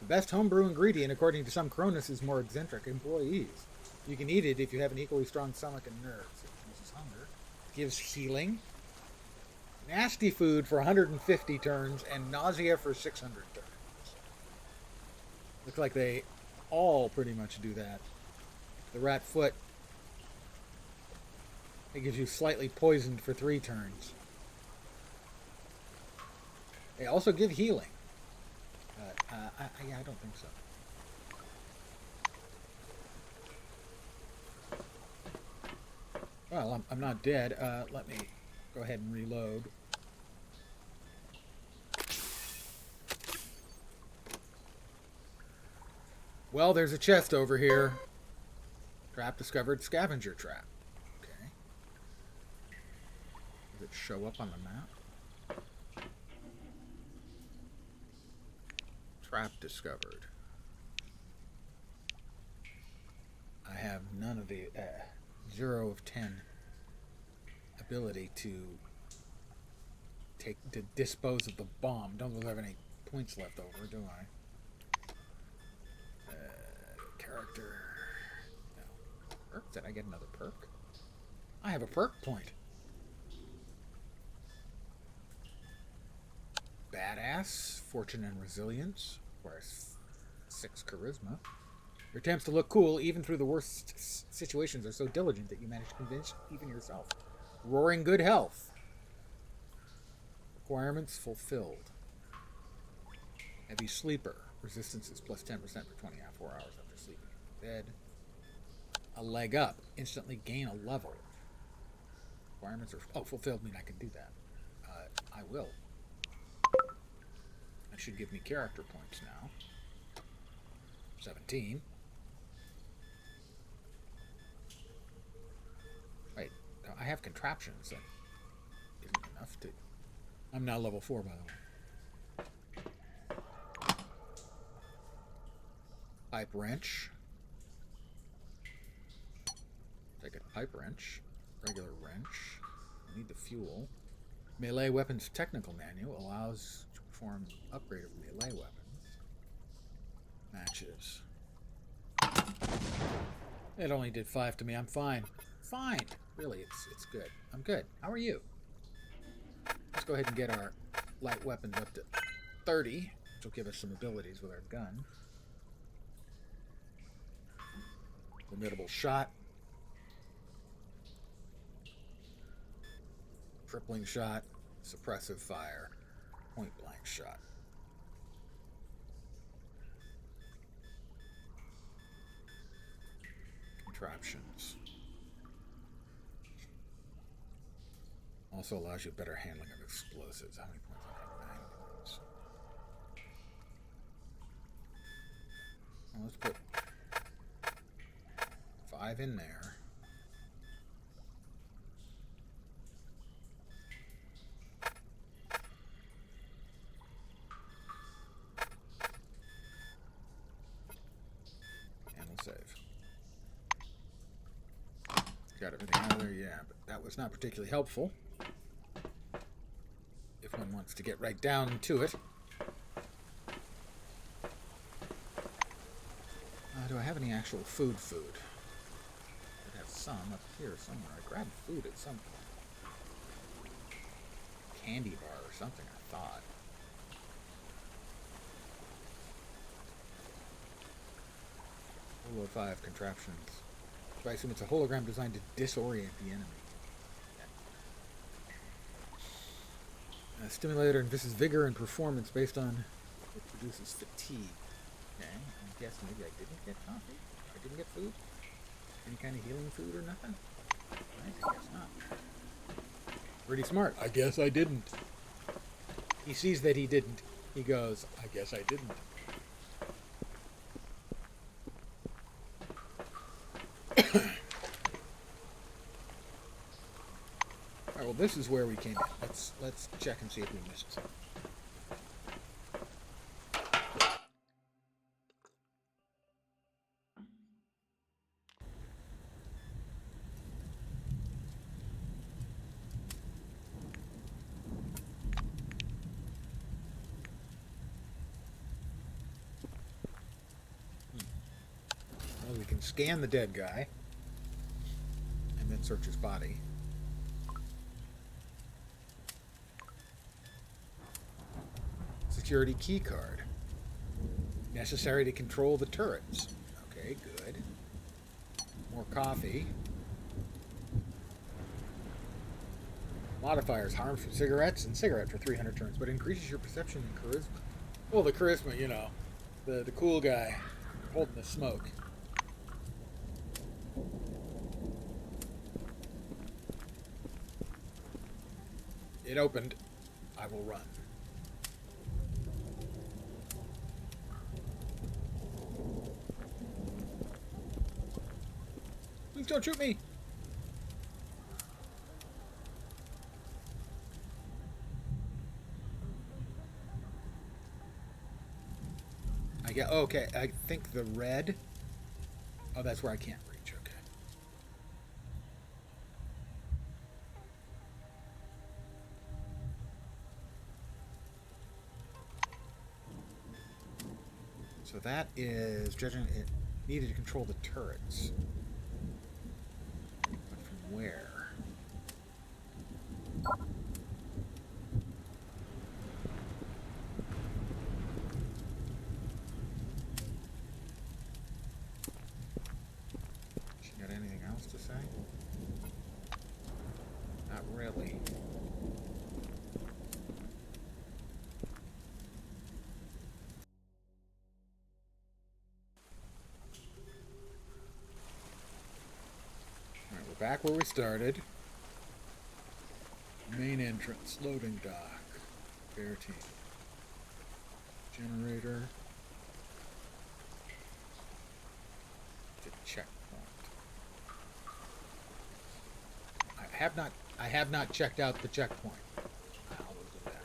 The best homebrew ingredient, according to some Cronus, is more eccentric employees. You can eat it if you have an equally strong stomach and nerves. It reduces hunger, gives healing, nasty food for 150 turns, and nausea for 600 turns. Looks like they all pretty much do that. The rat foot, it gives you slightly poisoned for 3 turns. They also give healing. Yeah, I don't think so. Well, I'm not dead. Let me go ahead and reload. Well, there's a chest over here. Trap discovered. Scavenger trap. Okay. Does it show up on the map? Trap discovered. I have none of the 0 of 10 ability to dispose of the bomb. Don't have any points left over, do I? Character. No. Perk? Did I get another perk? I have a perk point. Badass, fortune and resilience. Requires 6 charisma. Your attempts to look cool, even through the worst situations, are so diligent that you manage to convince even yourself. Roaring good health. Requirements fulfilled. Heavy sleeper. Resistance is plus 10% for 24 hours after sleeping in bed. A leg up. Instantly gain a level. Requirements are fulfilled mean I can do that. I will. That should give me character points now. 17. Wait, I have contraptions that isn't enough to... I'm now level 4, by the way. Pipe wrench. pipe wrench. Regular wrench. I need the fuel. Melee weapons technical manual allows to perform upgrade of melee weapons. Matches. It only did 5 to me. I'm fine. Fine. Really, it's good. I'm good. How are you? Let's go ahead and get our light weapons up to 30, which will give us some abilities with our gun. Formidable shot. Crippling shot. Suppressive fire. Point blank shot. Contraptions. Also allows you better handling of explosives. How many points on magnums? Well, let's put 5 in there. And we'll save. Got everything out of there, yeah, but that was not particularly helpful. If one wants to get right down to it. Do I have any actual food? I have some up here somewhere. I grabbed food at some point. Candy bar or something, I thought. Holo 5 contraptions. So I assume it's a hologram designed to disorient the enemy. A stimulator increases vigor and performance based on it produces fatigue. Okay, I guess maybe I didn't get coffee? I didn't get food? Any kind of healing food or nothing? I guess not. Pretty smart. I guess I didn't. He sees that he didn't. He goes, I guess I didn't. Alright, well this is where we came in. Let's check and see if we missed something. Well, we can scan the dead guy and then search his body. Security key card. Necessary to control the turrets. Okay, good. More coffee. Modifiers. Harm from cigarettes and cigarette for 300 turns, but increases your perception and charisma. Well, the charisma, you know. The cool guy holding the smoke. It opened. I will run. Please don't shoot me! I get okay. I think the red. Oh, that's where I can't reach. Okay. So that is judging it needed to control the turrets. But from where? She got anything else to say? Not really. Alright, we're back where we started. Main entrance, loading dock, bear team, generator, to checkpoint. I have not checked out the checkpoint. I'll look at that.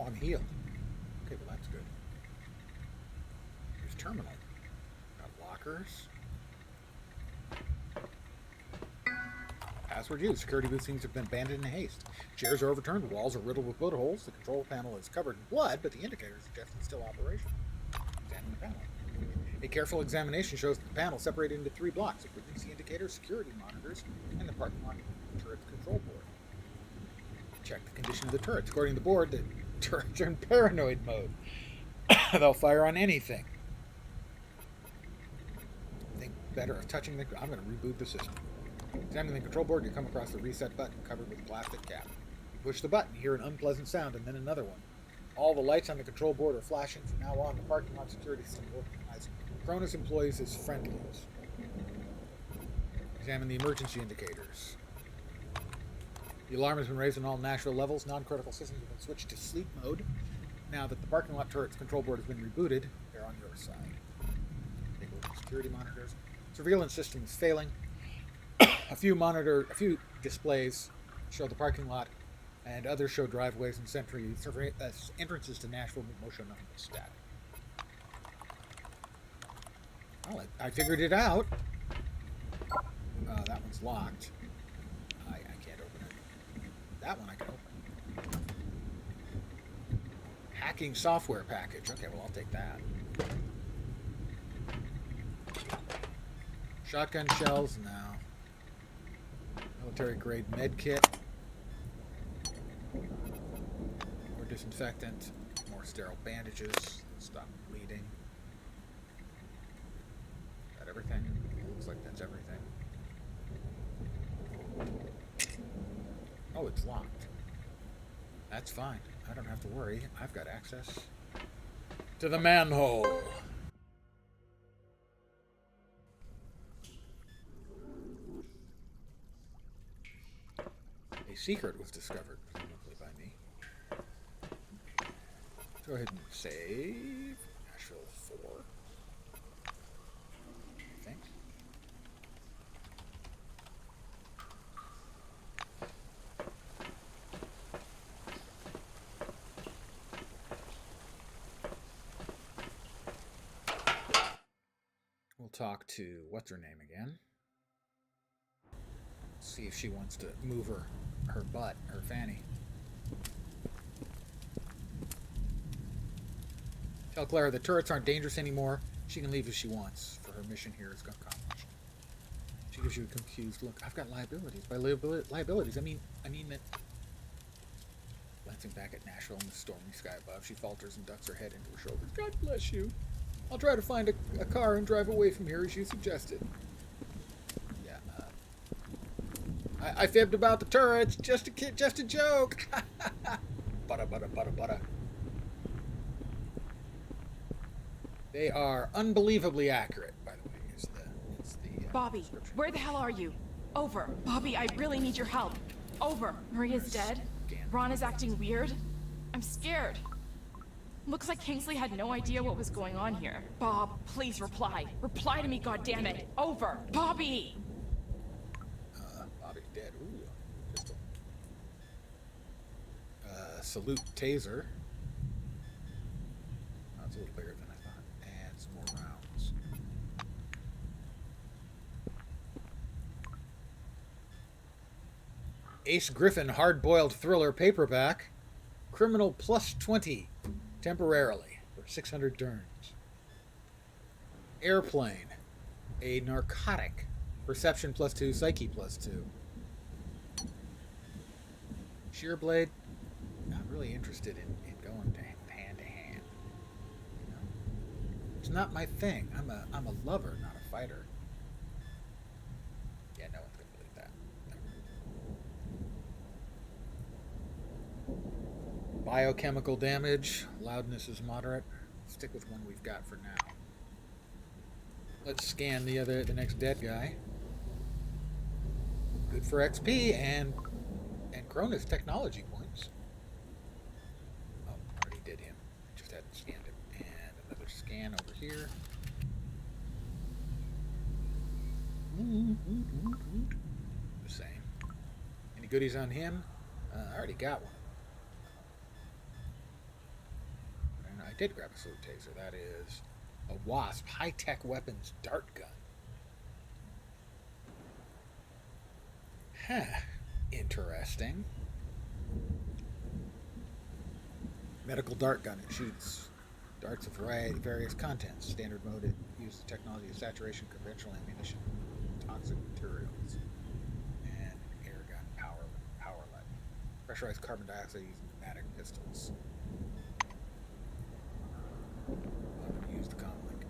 Oh, I'm healed. Okay, well that's good. Here's terminal. Got lockers. Password used. Security booth seems to have been abandoned in haste. Chairs are overturned. Walls are riddled with bullet holes. The control panel is covered in blood, but the indicator suggests it's still operational. Examine the panel. A careful examination shows that the panel is separated into 3 blocks: emergency indicators, security monitors, and the parking lot turret's control board. Check the condition of the turrets. According to the board, the turrets are in paranoid mode. They'll fire on anything. Think better of touching the... I'm going to reboot the system. Examining the control board, you come across the reset button covered with a plastic cap. You push the button, you hear an unpleasant sound, and then another one. All the lights on the control board are flashing. From now on, the parking lot security system will recognize Cronus employees as friendlies. Examine the emergency indicators. The alarm has been raised on all Nashville levels. Non-critical systems have been switched to sleep mode. Now that the parking lot turret's control board has been rebooted, they're on your side. Take a look at security monitors. Surveillance system is failing. A few displays show the parking lot, and others show driveways and entrances to Nashville most show nothing but static. Well, I figured it out. That one's locked. I can't open it. That one I can open. Hacking software package. Okay, well, I'll take that. Shotgun shells? No. Military grade med kit. More disinfectant. More sterile bandages. Stop bleeding. Is that everything? Looks like that's everything. Oh, it's locked. That's fine. I don't have to worry. I've got access to the manhole. A secret was discovered, presumably by me. Go ahead and save. Nashville 4. I think. We'll talk to what's her name again. See if she wants to move her butt, her fanny. Tell Clara the turrets aren't dangerous anymore. She can leave if she wants, for her mission here is accomplished. She gives you a confused look. I've got liabilities. By liabilities, I mean that... Glancing back at Nashville in the stormy sky above, she falters and ducks her head into her shoulders. God bless you. I'll try to find a car and drive away from here as you suggested. Yeah, I fibbed about the turrets. Just a joke. Butta. They are unbelievably accurate, by the way. Is the Bobby, where the hell are you? Over. Bobby, I really need your help. Over. Maria's dead. Ron is acting weird. I'm scared. Looks like Kingsley had no idea what was going on here. Bob, please reply. Reply to me, goddammit. Over. Bobby! Bobby's dead. Ooh, pistol. Salute taser. Oh, it's a little bigger than I thought. And some more rounds. Ace Griffin hard-boiled thriller paperback. Criminal plus 20. Temporarily for 600 turns. Airplane. A narcotic. Perception plus 2, psyche plus 2. Shearblade. Not really interested in going to hand. You know? It's not my thing. I'm a lover, not a fighter. Yeah, no one's gonna believe that. Biochemical damage. Loudness is moderate. Stick with one we've got for now. Let's scan the next dead guy. Good for XP and Cronus technology points. Oh, already did him. Just hadn't scanned him. And another scan over here. The same. Any goodies on him? I already got one. did grab a salute taser. That is a Wasp high-tech weapons dart gun. Huh. Interesting. Medical dart gun. It shoots darts of various contents. Standard mode, it uses the technology of saturation, conventional ammunition, toxic materials, and air gun power lead. Pressurized carbon dioxide using pneumatic pistols. I'm going to use the comlink.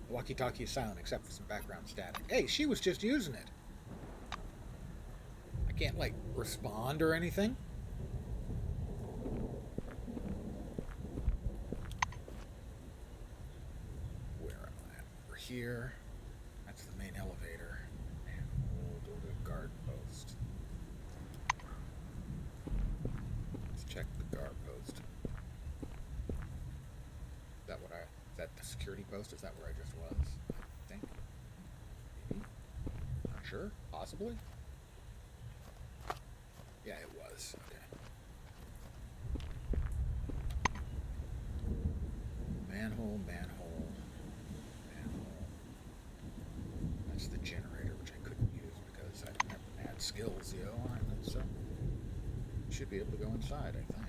The walkie-talkie is silent except for some background static. Hey, she was just using it. I can't, like, respond or anything. Here, that's the main elevator, and we'll go to the guard post. Let's check the guard post. Is that the security post? Is that where I just was? I think. Maybe. Not sure. Possibly. Yeah, it was. Okay. Manhole. That's the generator, which I couldn't use because I don't have mad skills, on it, so should be able to go inside, I think.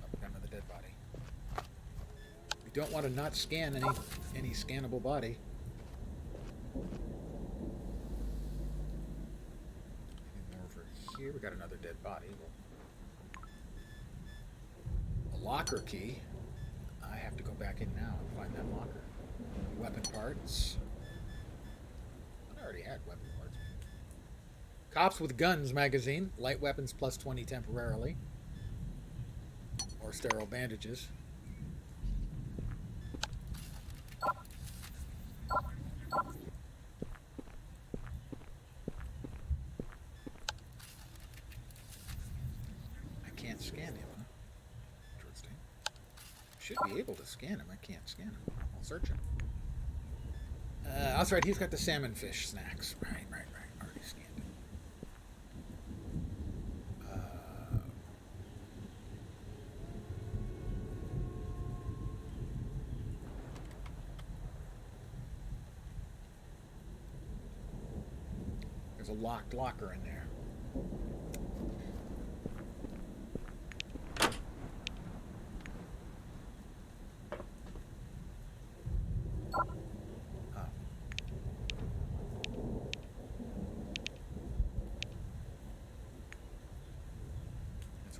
Up down to the dead body. We don't want to not scan any scannable body. Anything more over here? We got another dead body. A locker key. I have to go back in now and find that locker. Weapon parts. I already had weapon parts. Cops with Guns magazine. Light weapons plus 20 temporarily. Or sterile bandages. I can't scan him, huh? Interesting. Should be able to scan him. I can't scan him. I'll search him. That's right, he's got the salmon fish snacks. Right. Already scanned it. There's a locked locker in there.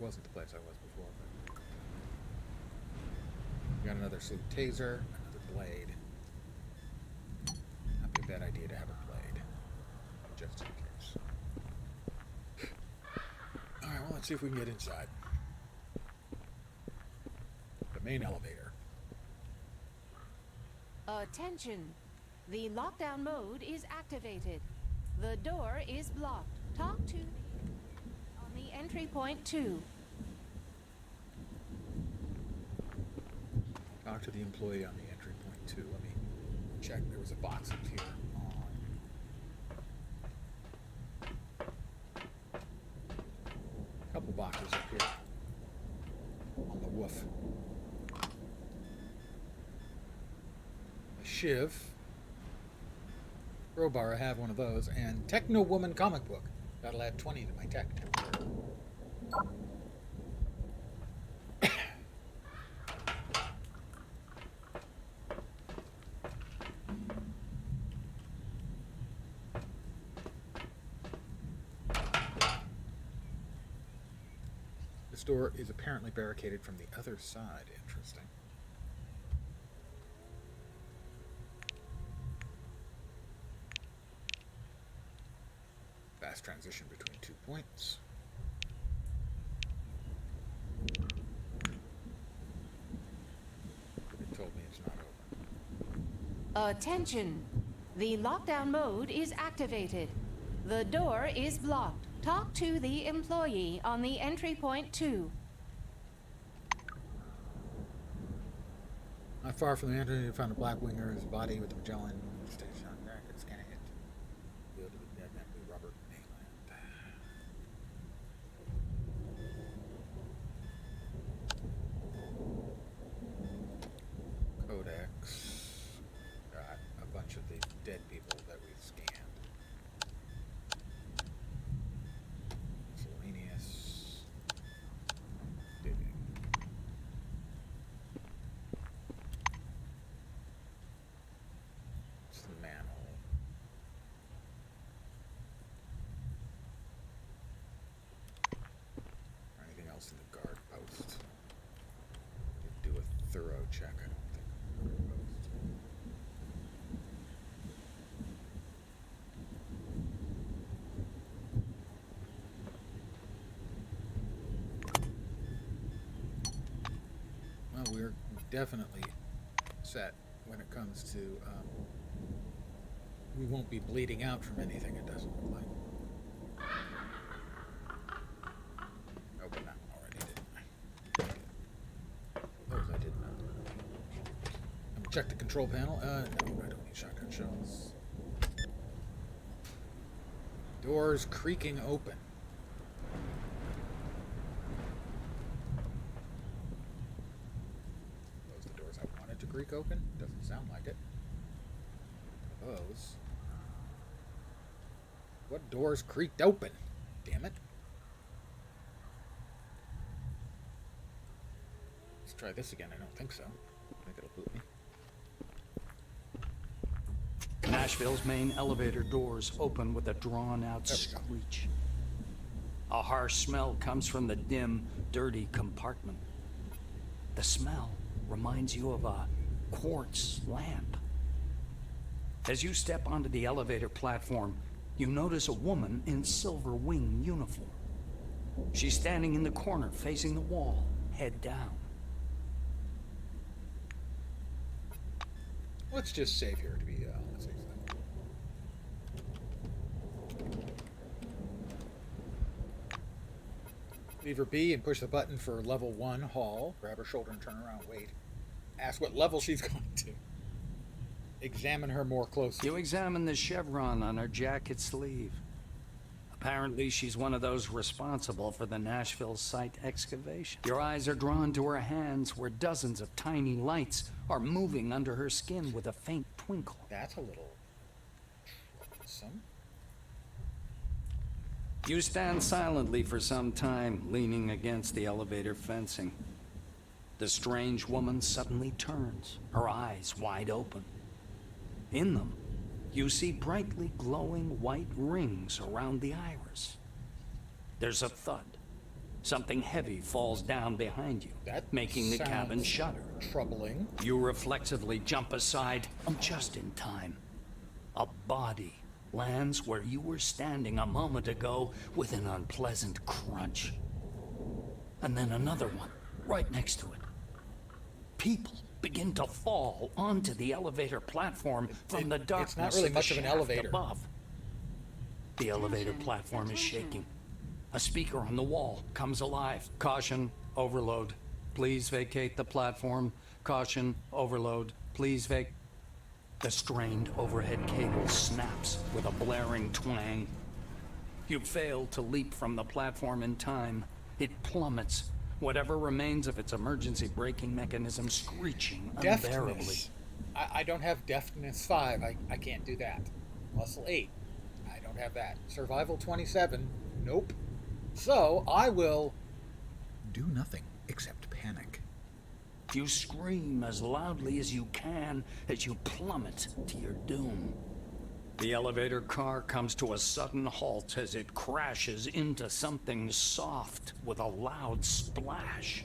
Wasn't the place I was before, but got another salute taser, another blade. Not be a bad idea to have a blade, just in case. Alright, well, let's see if we can get inside. The main elevator. Attention! The lockdown mode is activated. The door is blocked. Talk to on the entry point 2. Talk to the employee on the entry point 2. Let me check. There was a box up here a couple boxes up here on the woof. A shiv. Crowbar, I have one of those. And Techno Woman comic book. That'll add 20 to my tech. This door is apparently barricaded from the other side. Interesting. Fast transition between 2 points. It told me it's not open. Attention! The lockdown mode is activated. The door is blocked. Talk to the employee on the entry point 2. Not far from the entrance, you found a black winger's body with the Magellan station on there. I could scan it. Go to the dead man, blue rubber mainland. Well, we're definitely set when it comes to. We won't be bleeding out from anything, it doesn't look like. Open that one already, didn't I? Those I did not. I'm gonna check the control panel. No, I don't need shotgun shells. Doors creaking open. Those the doors I wanted to creak open? Doesn't sound like it. Those. What doors creaked open? Damn it. Let's try this again. I don't think so. I think it'll boot me. Nashville's main elevator doors open with a drawn-out screech. A harsh smell comes from the dim, dirty compartment. The smell reminds you of a quartz lamp. As you step onto the elevator platform, you notice a woman in silver wing uniform. She's standing in the corner, facing the wall, head down. Let's just save here to be on the safe side. Lever B and push the button for level 1 hall. Grab her shoulder and turn around. Wait. Ask what level she's going to. Examine her more closely. You examine the chevron on her jacket sleeve. Apparently, she's one of those responsible for the Nashville site excavation. Your eyes are drawn to her hands, where dozens of tiny lights are moving under her skin with a faint twinkle. That's a little troublesome. You stand silently for some time, leaning against the elevator fencing. The strange woman suddenly turns, her eyes wide open. In them, you see brightly glowing white rings around the iris. There's a thud. Something heavy falls down behind you, making the cabin shudder. Troubling. You reflexively jump aside, just in time. A body lands where you were standing a moment ago with an unpleasant crunch. And then another one, right next to it. People begin to fall onto the elevator platform from the darkness. It's not really much of an elevator. Above. The elevator platform is shaking. A speaker on the wall comes alive. Caution, overload. Please vacate the platform. Caution, overload. Please vacate. The strained overhead cable snaps with a blaring twang. You fail to leap from the platform in time. It plummets, whatever remains of its emergency braking mechanism screeching unbearably. Deftness. I don't have Deftness 5. I can't do that. Muscle 8. I don't have that. Survival 27. Nope. So, I will do nothing except panic. You scream as loudly as you can as you plummet to your doom. The elevator car comes to a sudden halt as it crashes into something soft with a loud splash.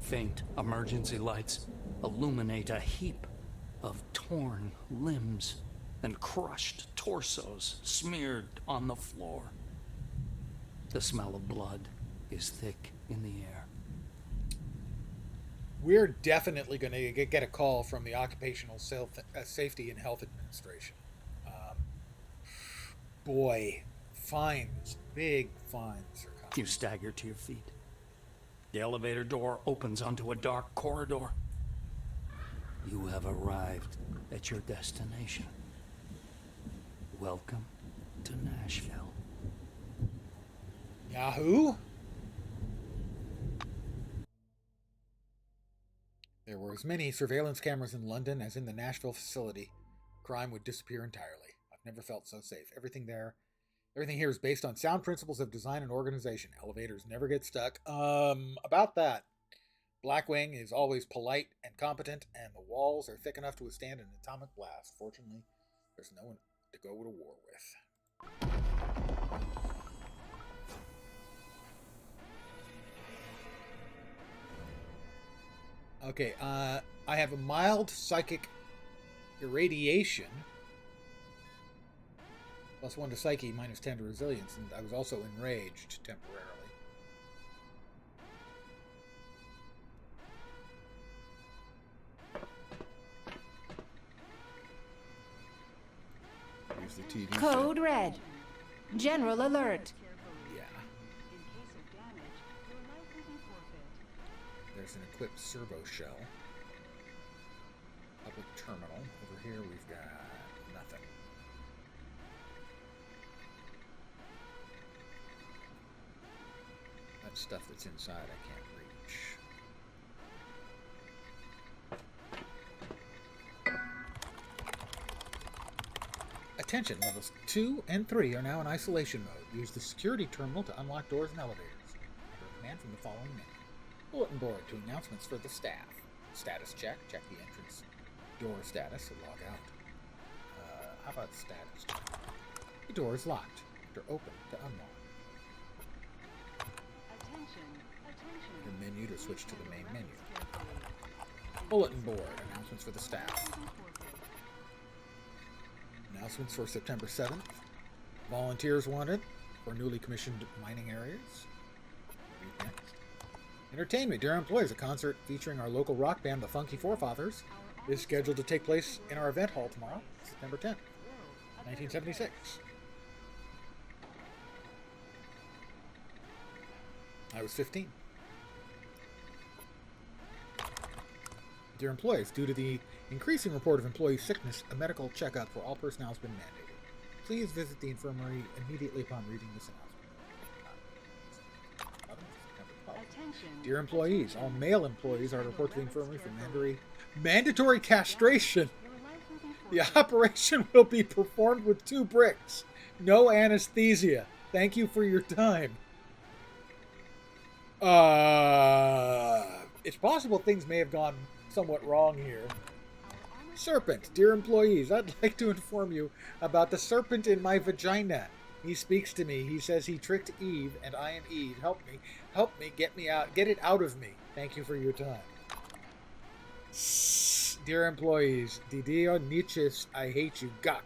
Faint emergency lights illuminate a heap of torn limbs and crushed torsos smeared on the floor. The smell of blood is thick in the air. We're definitely going to get a call from the Occupational Safety and Health Administration. Boy, fines, big fines are coming. You stagger to your feet. The elevator door opens onto a dark corridor. You have arrived at your destination. Welcome to Nashville. Yahoo! There were as many surveillance cameras in London as in the Nashville facility. Crime would disappear entirely. I've never felt so safe. Everything here is based on sound principles of design and organization. Elevators never get stuck. About that. Blackwing is always polite and competent, and the walls are thick enough to withstand an atomic blast. Fortunately, there's no one to go to war with. Okay, I have a mild psychic irradiation. +1 to psyche, -10 to resilience, and I was also enraged temporarily. Use the TV Code red. General alert. Yeah. There's an equipped servo shell. Public terminal. Over here we've got nothing. That stuff that's inside I can't reach. Attention, levels 2 and 3 are now in isolation mode. Use the security terminal to unlock doors and elevators. Under command from the following menu. Bulletin board to announcements for the staff. Status check. Check the entrance door status to log out. How about status check? The door is locked. After open to unlock. The menu to switch to the main menu. Bulletin board. Announcements for the staff. Announcements for September 7th. Volunteers wanted for newly commissioned mining areas. Read next. Entertainment. Dear employees, a concert featuring our local rock band, the Funky Forefathers, is scheduled to take place in our event hall tomorrow, September 10th, 1976. I was 15. Dear employees, due to the increasing report of employee sickness, a medical checkup for all personnel has been mandated. Please visit the infirmary immediately upon reading this announcement. Dear employees, all male employees are reported to the infirmary for mandatory castration. The operation will be performed with 2 bricks. No anesthesia. Thank you for your time. It's possible things may have gone somewhat wrong here. Serpent. Dear employees, I'd like to inform you about the serpent in my vagina. He speaks to me. He says he tricked Eve, and I am Eve. Help me, get it out of me. Thank you for your time. Dear employees, Didio niches, I hate you, guck.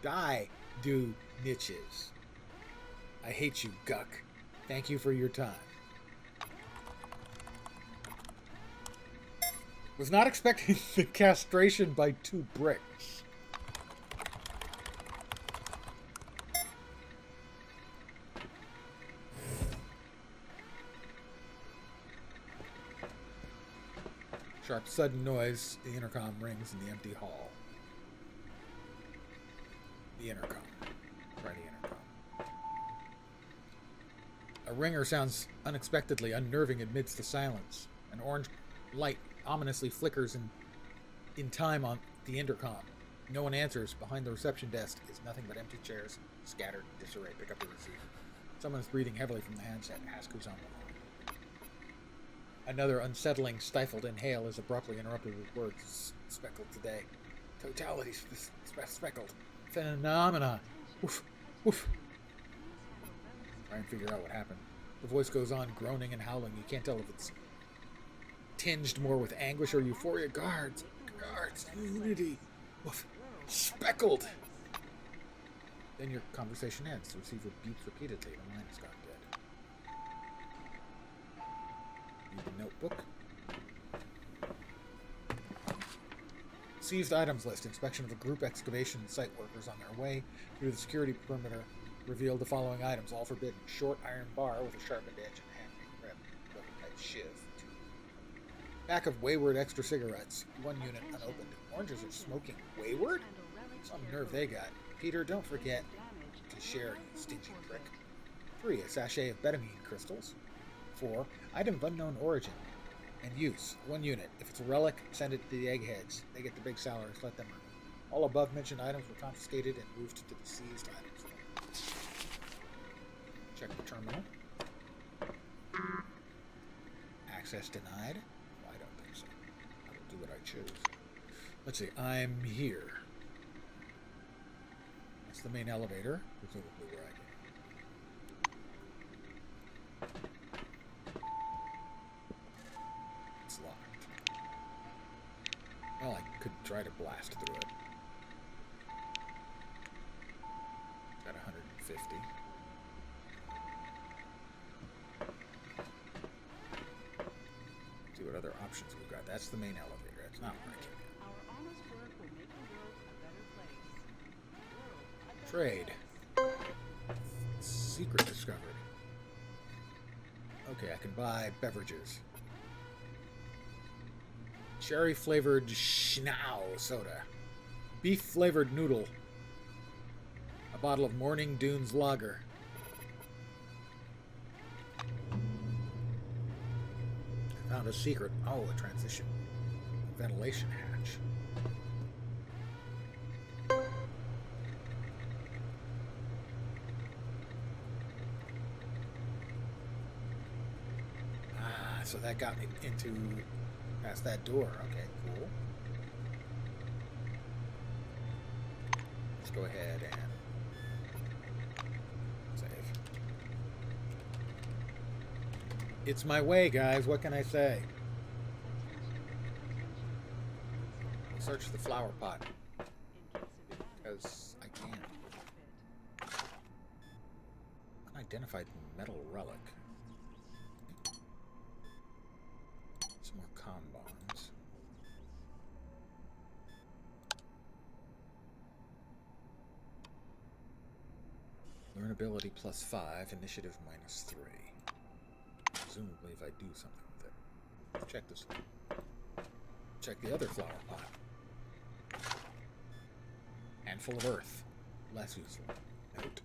Die, do niches. I hate you, guck. Thank you for your time. Was not expecting the castration by 2 bricks. Sharp, sudden noise. The intercom rings in the empty hall. The intercom. Try the intercom. A ringer sounds unexpectedly unnerving amidst the silence. An orange light ominously flickers in time on the intercom. No one answers. Behind the reception desk is nothing but empty chairs, scattered disarray. Pick up the receiver. Someone is breathing heavily from the handset. Ask who's on the line. Another unsettling, stifled inhale is abruptly interrupted with words. Speckled today. Totality speckled. Phenomena. Woof. Woof. Try and figure out what happened. The voice goes on, groaning and howling. You can't tell if it's tinged more with anguish or euphoria. Guards, unity. Woof. Speckled. Then your conversation ends. The receiver beeps repeatedly. The line has gone dead. Need the notebook. Seized items list. Inspection of a group excavation site workers on their way through the security perimeter revealed the following items. All forbidden. Short iron bar with a sharpened edge and hand grab weapon-type shiv. Pack of Wayward extra cigarettes. 1 unit unopened. Oranges are smoking. Wayward? Some nerve they got. Peter, don't forget to share, you stingy prick. 3. A sachet of betamine crystals. 4. Item of unknown origin and use. 1 unit. If it's a relic, send it to the eggheads. They get the big salaries. Let them earn. All above mentioned items were confiscated and moved to the seized items. Check the terminal. Access denied. Do what I choose. Let's see. I'm here. That's the main elevator. Presumably where I get. It's locked. Well, I could try to blast through it. Got 150. See what other options we've got. That's the main elevator. That's not where I came in. Our honest work will make the world a better place. Trade. Secret discovered. Okay, I can buy beverages. Cherry flavored Schnau soda. Beef flavored noodle. A bottle of Morning Dunes lager. Found a secret. Oh, a transition. Ventilation hatch. Ah, so that got me into past that door. Okay, cool. Let's go ahead and save. It's my way, guys. What can I say? Search the flower pot. Because I can. Unidentified metal relic. Some more con bonds. Learn ability +5, initiative -3. Presumably if I do something with it. Let's check this one. Check the other flower pot. Handful of earth. Less useful. Note.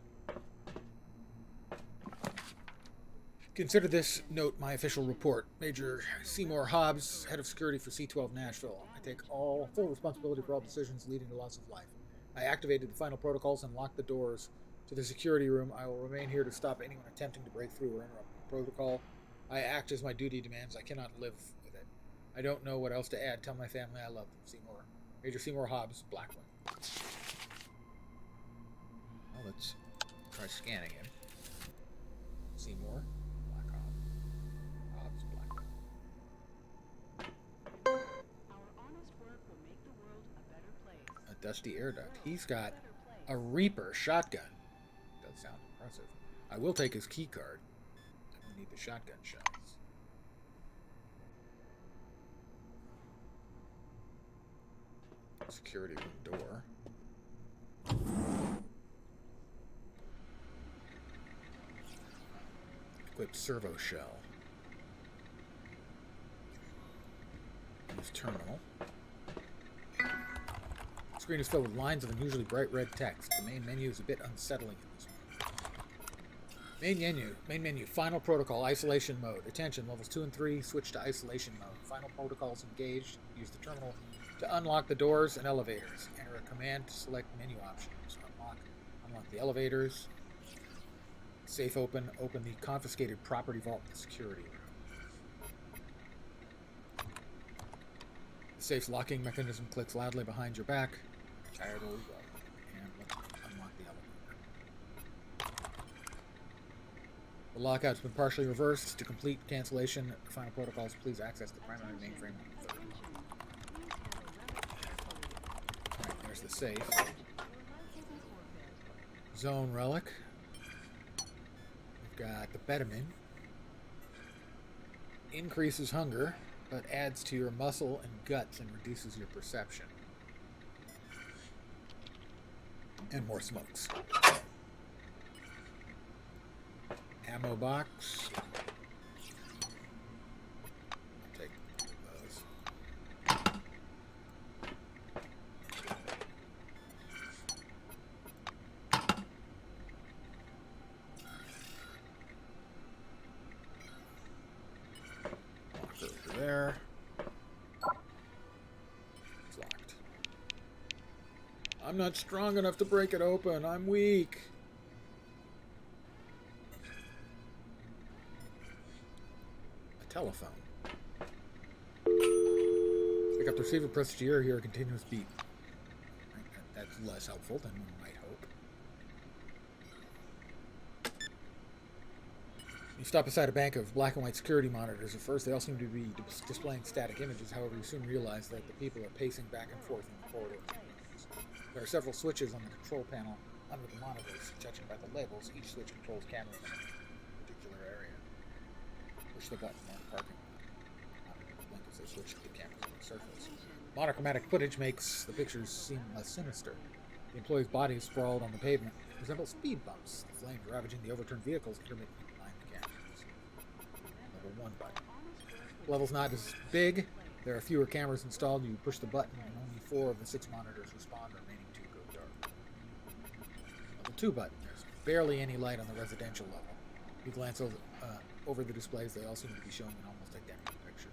Consider this note my official report. Major Seymour Hobbs, head of security for C-12 Nashville. I take full responsibility for all decisions leading to loss of life. I activated the final protocols and locked the doors to the security room. I will remain here to stop anyone attempting to break through or interrupt the protocol. I act as my duty demands. I cannot live with it. I don't know what else to add. Tell my family I love them. Seymour. Major Seymour Hobbs, Blackwing. Well, let's try scanning him. Seymour, Blackhawk, Hobbs, Blackwing. Our honest work will make the world a better place. A dusty air duct. He's got a Reaper shotgun. Does sound impressive. I will take his key card. I need the shotgun shells. Security room door. Equipped servo shell. Use terminal. The screen is filled with lines of unusually bright red text. The main menu is a bit unsettling in this one. Main menu. Final protocol. Isolation mode. Attention. Levels 2 and 3. Switch to isolation mode. Final protocols engaged. Use the terminal to unlock the doors and elevators. Enter a command to select menu options. Unlock the elevators. Safe open. Open the confiscated property vault in the security room. The safe's locking mechanism clicks loudly behind your back. Tired old go. And let's unlock the elevator. The lockout's been partially reversed. To complete cancellation of final protocols, please access the primary mainframe on the third. Alright, there's the safe. Zone relic. We've got the Betamin. Increases hunger, but adds to your muscle and guts and reduces your perception. And more smokes. Ammo box. I'll take those. Lock over there. It's locked. I'm not strong enough to break it open. I'm weak. Telephone. Pick up the receiver, press to your ear, hear a continuous beep. That's less helpful than one might hope. You stop beside a bank of black and white security monitors. At first, they all seem to be displaying static images. However, you soon realize that the people are pacing back and forth in the corridor. There are several switches on the control panel under the monitors. Judging by the labels, each switch controls cameras in a particular area. Push the button on the parking lot. Blink as they switch to the cameras on the surface. Monochromatic footage makes the pictures seem less sinister. The employees' bodies sprawled on the pavement resemble speed bumps, the flames ravaging the overturned vehicles intermittently behind the cameras. Level 1 button. Level's not as big. There are fewer cameras installed. You push the button and only 4 of the 6 monitors respond. The remaining 2 go dark. Level 2 button. There's barely any light on the residential level. You glance over the displays. They all seem to be showing an almost identical picture.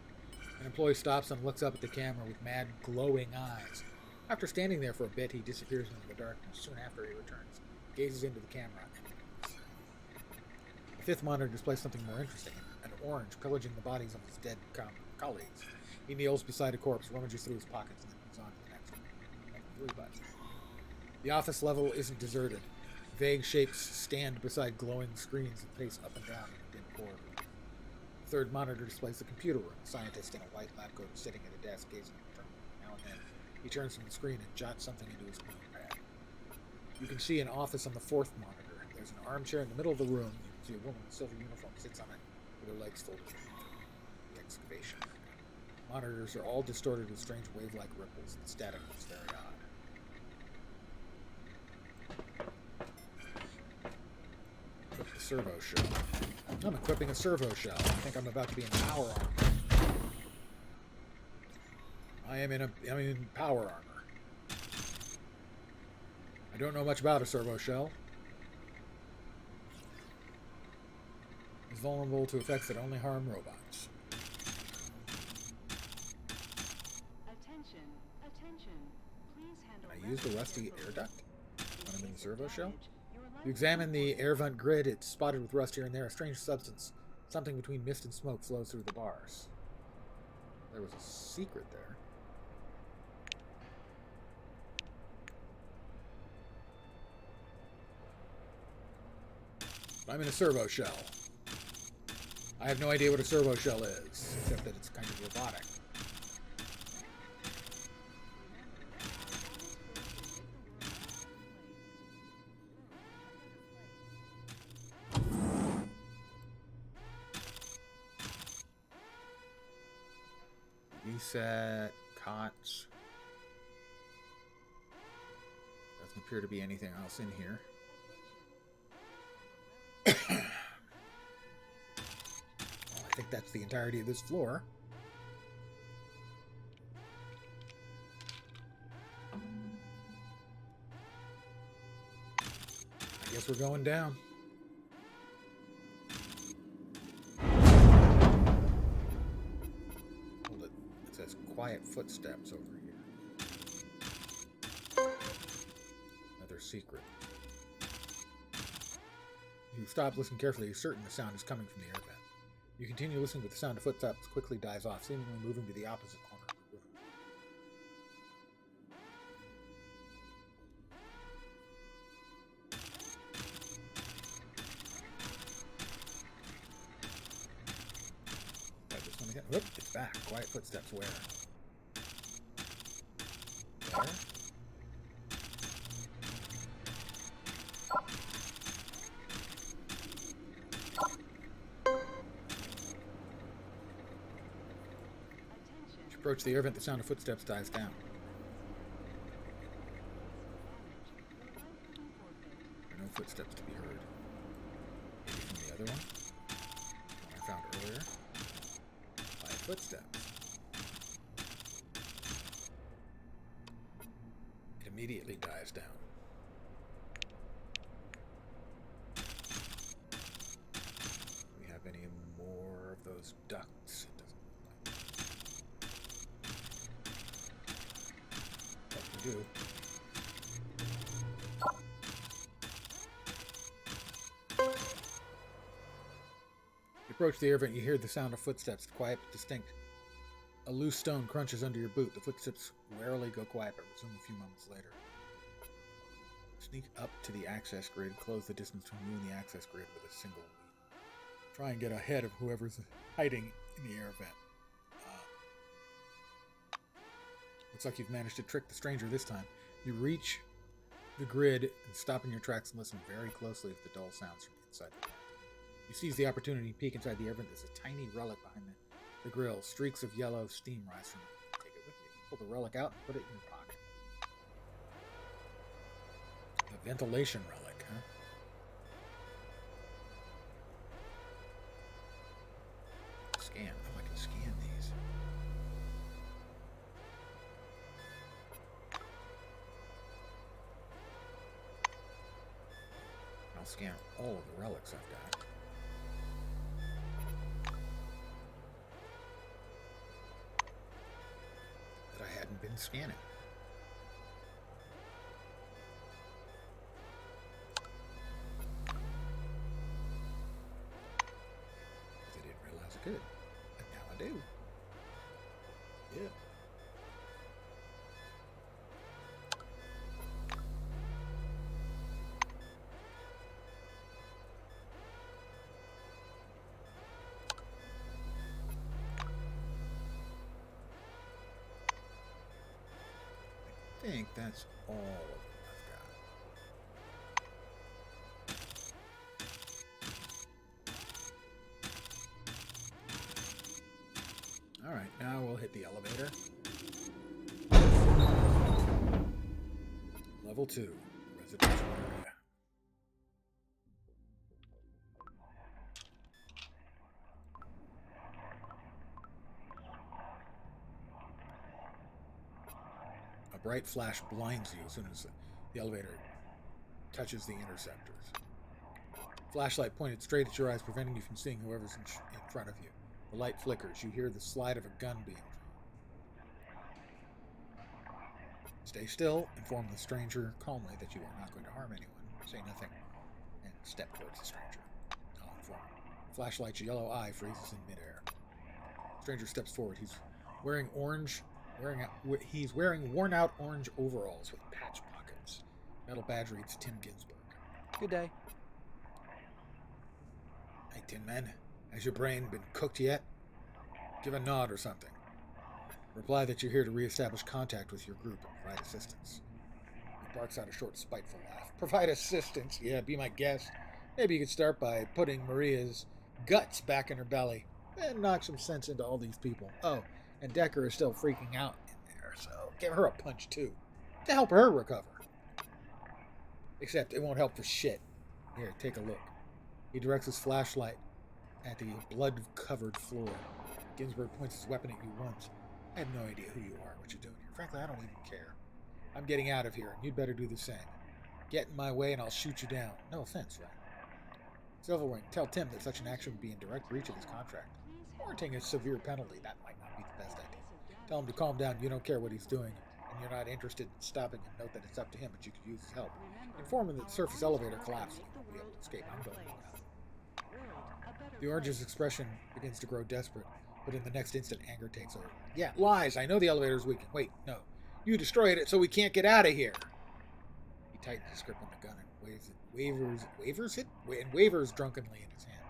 An employee stops and looks up at the camera with mad, glowing eyes. After standing there for a bit, he disappears into the darkness. Soon after, he returns, gazes into the camera, and leaves. The 5th monitor displays something more interesting. An orange pillaging the bodies of his dead colleagues. He kneels beside a corpse, rummages through his pockets, and then moves on to the next one. Level 3 button. The office level isn't deserted. Vague shapes stand beside glowing screens and pace up and down in a dim corridor. The 3rd monitor displays the computer room. A scientist in a white lab coat is sitting at a desk gazing at the terminal. Now and then, he turns from the screen and jots something into his notepad. You can see an office on the 4th monitor. There's an armchair in the middle of the room. You can see a woman in a silver uniform sits on it with her legs folded in the excavation. Monitors are all distorted with strange wave-like ripples. The static is very odd. Equip the servo shell. I'm equipping a servo shell. I think I'm about to be in power armor. I'm in power armor. I don't know much about a servo shell. It's vulnerable to effects that only harm robots. Attention, attention. Please handle. Can I use the rusty air duct when I'm in the servo shell? You examine the air vent grid. It's spotted with rust here and there. A strange substance, something between mist and smoke, flows through the bars. There was a secret there. I'm in a servo shell. I have no idea what a servo shell is, except that it's kind of robotic. Reset, cots. Doesn't appear to be anything else in here. I think that's the entirety of this floor. I guess we're going down. Hold it. It says quiet footsteps over here. Another secret. You stop, listen carefully. You're certain the sound is coming from the air vent. You continue listening, but the sound of footsteps quickly dies off, seemingly moving to the opposite corner of the room. Try this one again. Whoop, it's back. Quiet footsteps where? There? Approach the air vent, the sound of footsteps dies down. There are no footsteps to be heard. Maybe from the other one? The one I found earlier? 5 footsteps. It immediately dies down. Do we have any more of those ducts? It doesn't do. You approach the air vent, you hear the sound of footsteps, quiet but distinct. A loose stone crunches under your boot. The footsteps warily go quiet but resume a few moments later. Sneak up to the access grid, close the distance between you and the access grid with a single leap. Try and get ahead of whoever's hiding in the air vent. Looks like you've managed to trick the stranger this time. You reach the grid and stop in your tracks and listen very closely to the dull sounds from inside the vent. You seize the opportunity, peek inside the air vent. There's a tiny relic behind the grill. Streaks of yellow steam rise from it. Take it with you. Pull the relic out and put it in your pocket. Ventilation relic, huh? Scan. Oh, I can scan these. I'll scan all of the relics I've got. That I hadn't been scanning. I didn't realize I could. And now I do. Yeah. I think that's all of them I've got. Alright, now we'll hit the elevator. Level 2, residential area. A bright flash blinds you as soon as the elevator touches the interceptors. Flashlight pointed straight at your eyes, preventing you from seeing whoever's in front of you. The light flickers. You hear the slide of a gun being drawn. Stay still. Inform the stranger calmly that you are not going to harm anyone. Say nothing and step towards the stranger. I'll inform him. Flashlight's yellow eye freezes in midair. Stranger steps forward. He's wearing worn-out orange overalls with patch pockets. Metal badge reads Tim Ginsburg. Good day. Hey, Tin Man, has your brain been cooked yet? Give a nod or something. Reply that you're here to reestablish contact with your group and provide assistance. He barks out a short, spiteful laugh. Provide assistance? Yeah, be my guest. Maybe you could start by putting Maria's guts back in her belly and knock some sense into all these people. Oh, and Decker is still freaking out in there, so give her a punch too, to help her recover. Except it won't help for shit. Here, take a look. He directs his flashlight at the blood-covered floor. Ginsburg points his weapon at you once. I have no idea who you are, what you're doing here. Frankly, I don't even care. I'm getting out of here, and you'd better do the same. Get in my way, and I'll shoot you down. No offense, right? Silverwing, tell Tim that such an action would be in direct breach of his contract. Warranting a severe penalty, that might not be the best idea. Tell him to calm down. You don't care what he's doing, and you're not interested in stopping him. Note that it's up to him, but you could use his help. Inform him that the surface elevator collapsed, and you won't be able to escape. I'm going to The orange's expression begins to grow desperate, but in the next instant, anger takes over. Yeah, lies. I know the elevator's weakened. Wait, no. You destroyed it so we can't get out of here. He tightens his grip on the gun and wavers drunkenly in his hand.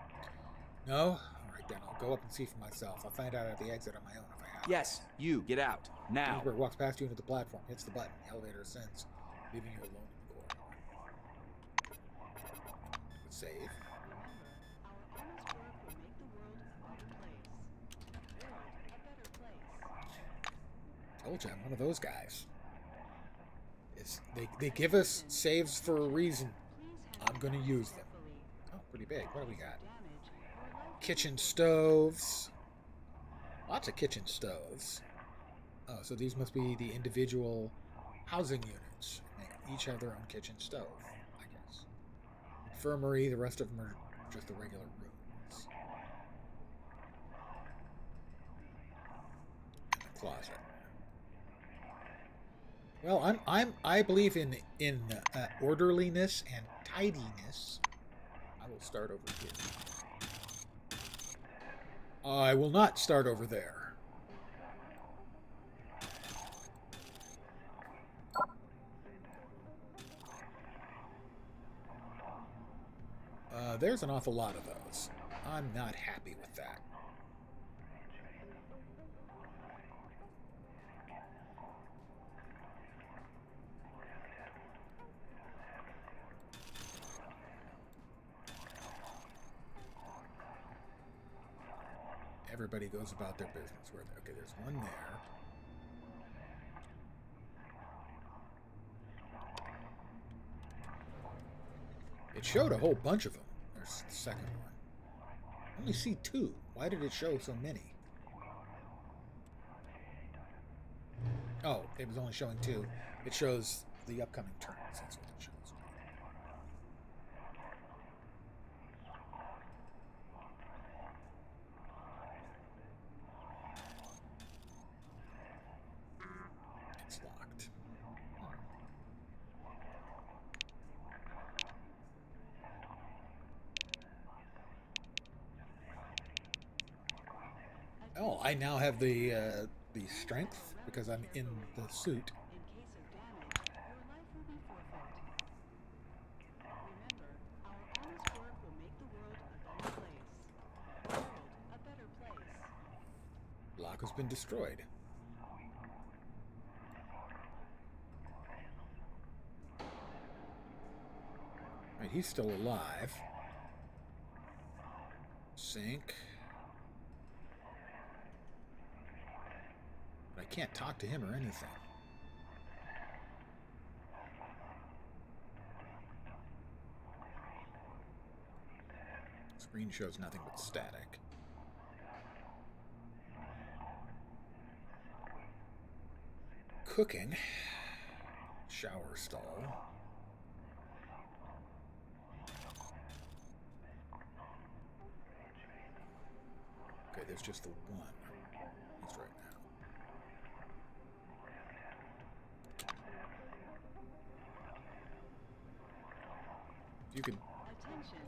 No? All right, then. I'll go up and see for myself. I'll find out at the exit on my own if I have to. Yes, you, get out. Now. Ginsburg walks past you into the platform, hits the button. The elevator ascends, leaving you alone in the corridor. Save. Told you, I'm one of those guys. They give us saves for a reason. I'm going to use them. Oh, pretty big. What do we got? Kitchen stoves. Lots of kitchen stoves. Oh, so these must be the individual housing units. They each have their own kitchen stove, I guess. Infirmary, the rest of them are just the regular rooms. And the closet. Well, I believe in orderliness and tidiness. I will start over here. I will not start over there. There's an awful lot of those. I'm not happy with that. Everybody goes about their business. Okay, there's one there. It showed a whole bunch of them. There's the second one. I only see 2. Why did it show so many? Oh, it was only showing 2. It shows the upcoming turns. That's what it shows. It's locked. Oh, I now have the strength because I'm in the suit. In case of damage, your life will be forfeit. Remember, our honest work will make the world a better place. World, a better place. Lock has been destroyed. Right, he's still alive. Sink. But I can't talk to him or anything. Screen shows nothing but static. Cooking. Shower stall. Okay, there's just the one. He's right now. If you could,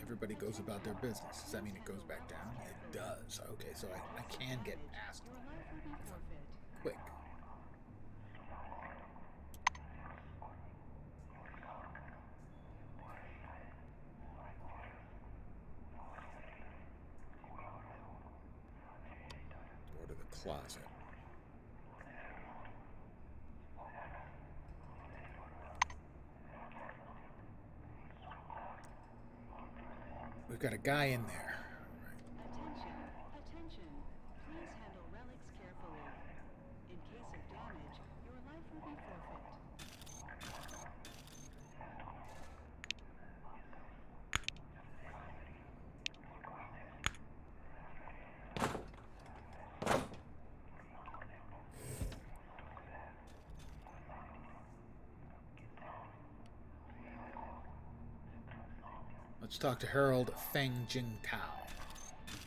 everybody goes about their business. Does that mean it goes back down? It does. Okay, so I can get past Your life will be forfeit. quick. Go to the closet. We've got a guy in there. Attention, attention. Please handle relics carefully. In case of damage, your life will be forfeit. Let's talk to Harold Feng Jing Tao.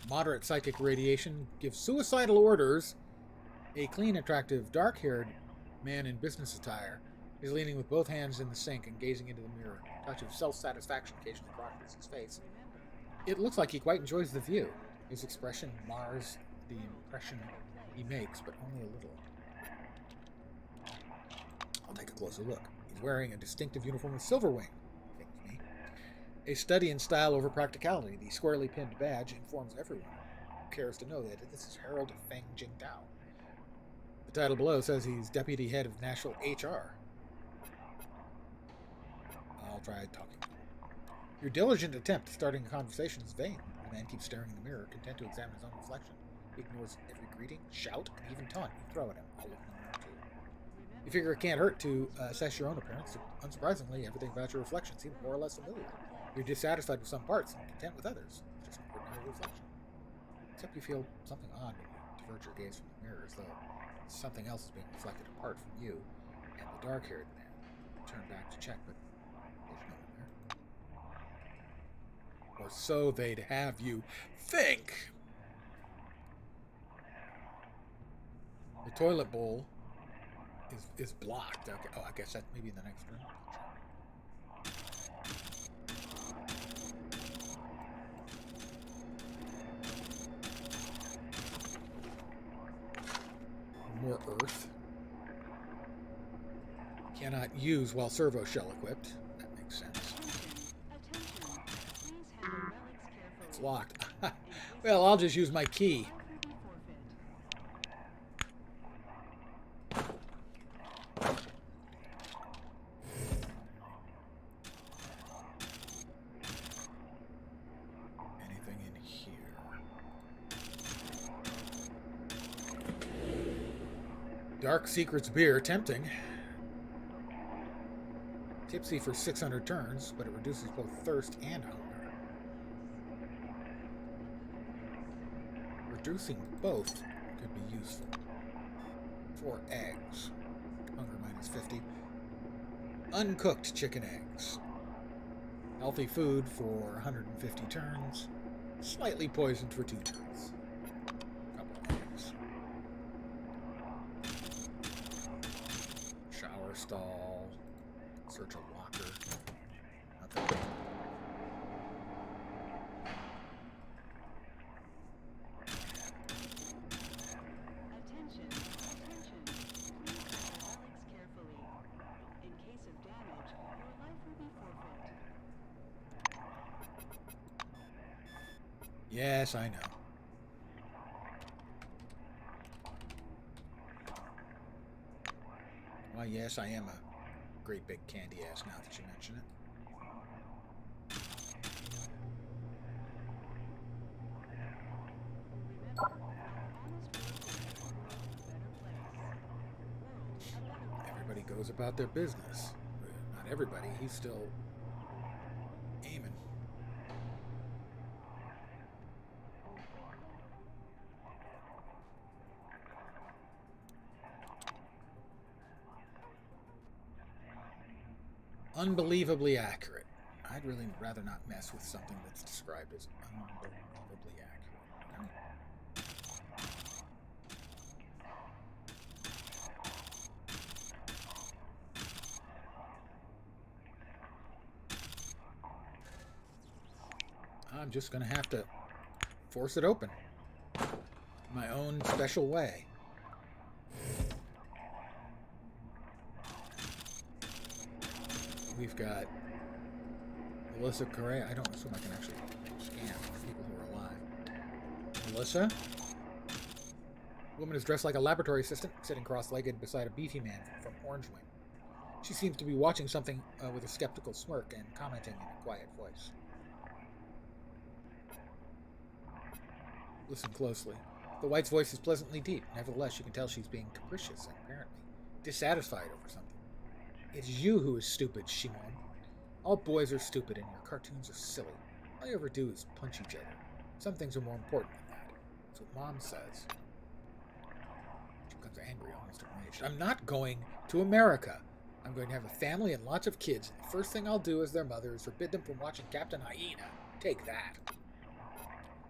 Moderate psychic radiation gives suicidal orders. A clean, attractive, dark-haired man in business attire is leaning with both hands in the sink and gazing into the mirror. A touch of self-satisfaction occasionally crosses his face. It looks like he quite enjoys the view. His expression mars the impression he makes, but only a little. I'll take a closer look. He's wearing a distinctive uniform with silver wing. A study in style over practicality. The squarely pinned badge informs everyone who cares to know that this is Harold Feng Jing Tao. The title below says he's deputy head of national HR. I'll try talking. Your diligent attempt at starting a conversation is vain. The man keeps staring in the mirror, content to examine his own reflection. He ignores every greeting, shout, and even taunt you throw at him. I'll look in the mirror too. You figure it can't hurt to assess your own appearance. Unsurprisingly, everything about your reflection seems more or less familiar. You're dissatisfied with some parts and content with others. Just an ordinary reflection. Except you feel something odd when you divert your gaze from the mirror, as though something else is being reflected apart from you and the dark-haired man. Turn back to check, but there's no one there. Or so they'd have you think. The toilet bowl is blocked. Okay. Oh, I guess that maybe in the next room. More earth. Cannot use while servo shell equipped. That makes sense. Attention. Please handle relics carefully. It's locked. Well, I'll just use my key. Anything in here? Dark Secrets beer, tempting. Tipsy for 600 turns, but it reduces both thirst and hunger. Reducing both could be useful. 4 eggs. Hunger minus 50. Uncooked chicken eggs. Healthy food for 150 turns. Slightly poisoned for 2 turns. Couple of eggs. Shower stall. Search a locker. Nothing. Attention, attention. Please check your relics carefully. In case of damage, your life will be forfeit. Yes, I know. Why, yes, I am a great big candy ass now that you mention it. Remember, our honest work will make the world a better place. World a better place. Everybody goes about their business. Not everybody. He's still aiming. Unbelievably accurate. I'd really rather not mess with something that's described as unbelievably accurate. No. I'm just going to have to force it open. My own special way. We've got Melissa Correa. I don't assume I can actually scan people who are alive. Melissa? The woman is dressed like a laboratory assistant, sitting cross-legged beside a beefy man from Orange Wing. She seems to be watching something with a skeptical smirk and commenting in a quiet voice. Listen closely. The White's voice is pleasantly deep. Nevertheless, you can tell she's being capricious and apparently dissatisfied over something. It's you who is stupid, Shimon. All boys are stupid and your cartoons are silly. All you ever do is punch each other. Some things are more important than that. That's what Mom says. She becomes angry, almost enraged. I'm not going to America. I'm going to have a family and lots of kids. And the first thing I'll do as their mother is forbid them from watching Captain Hyena. Take that.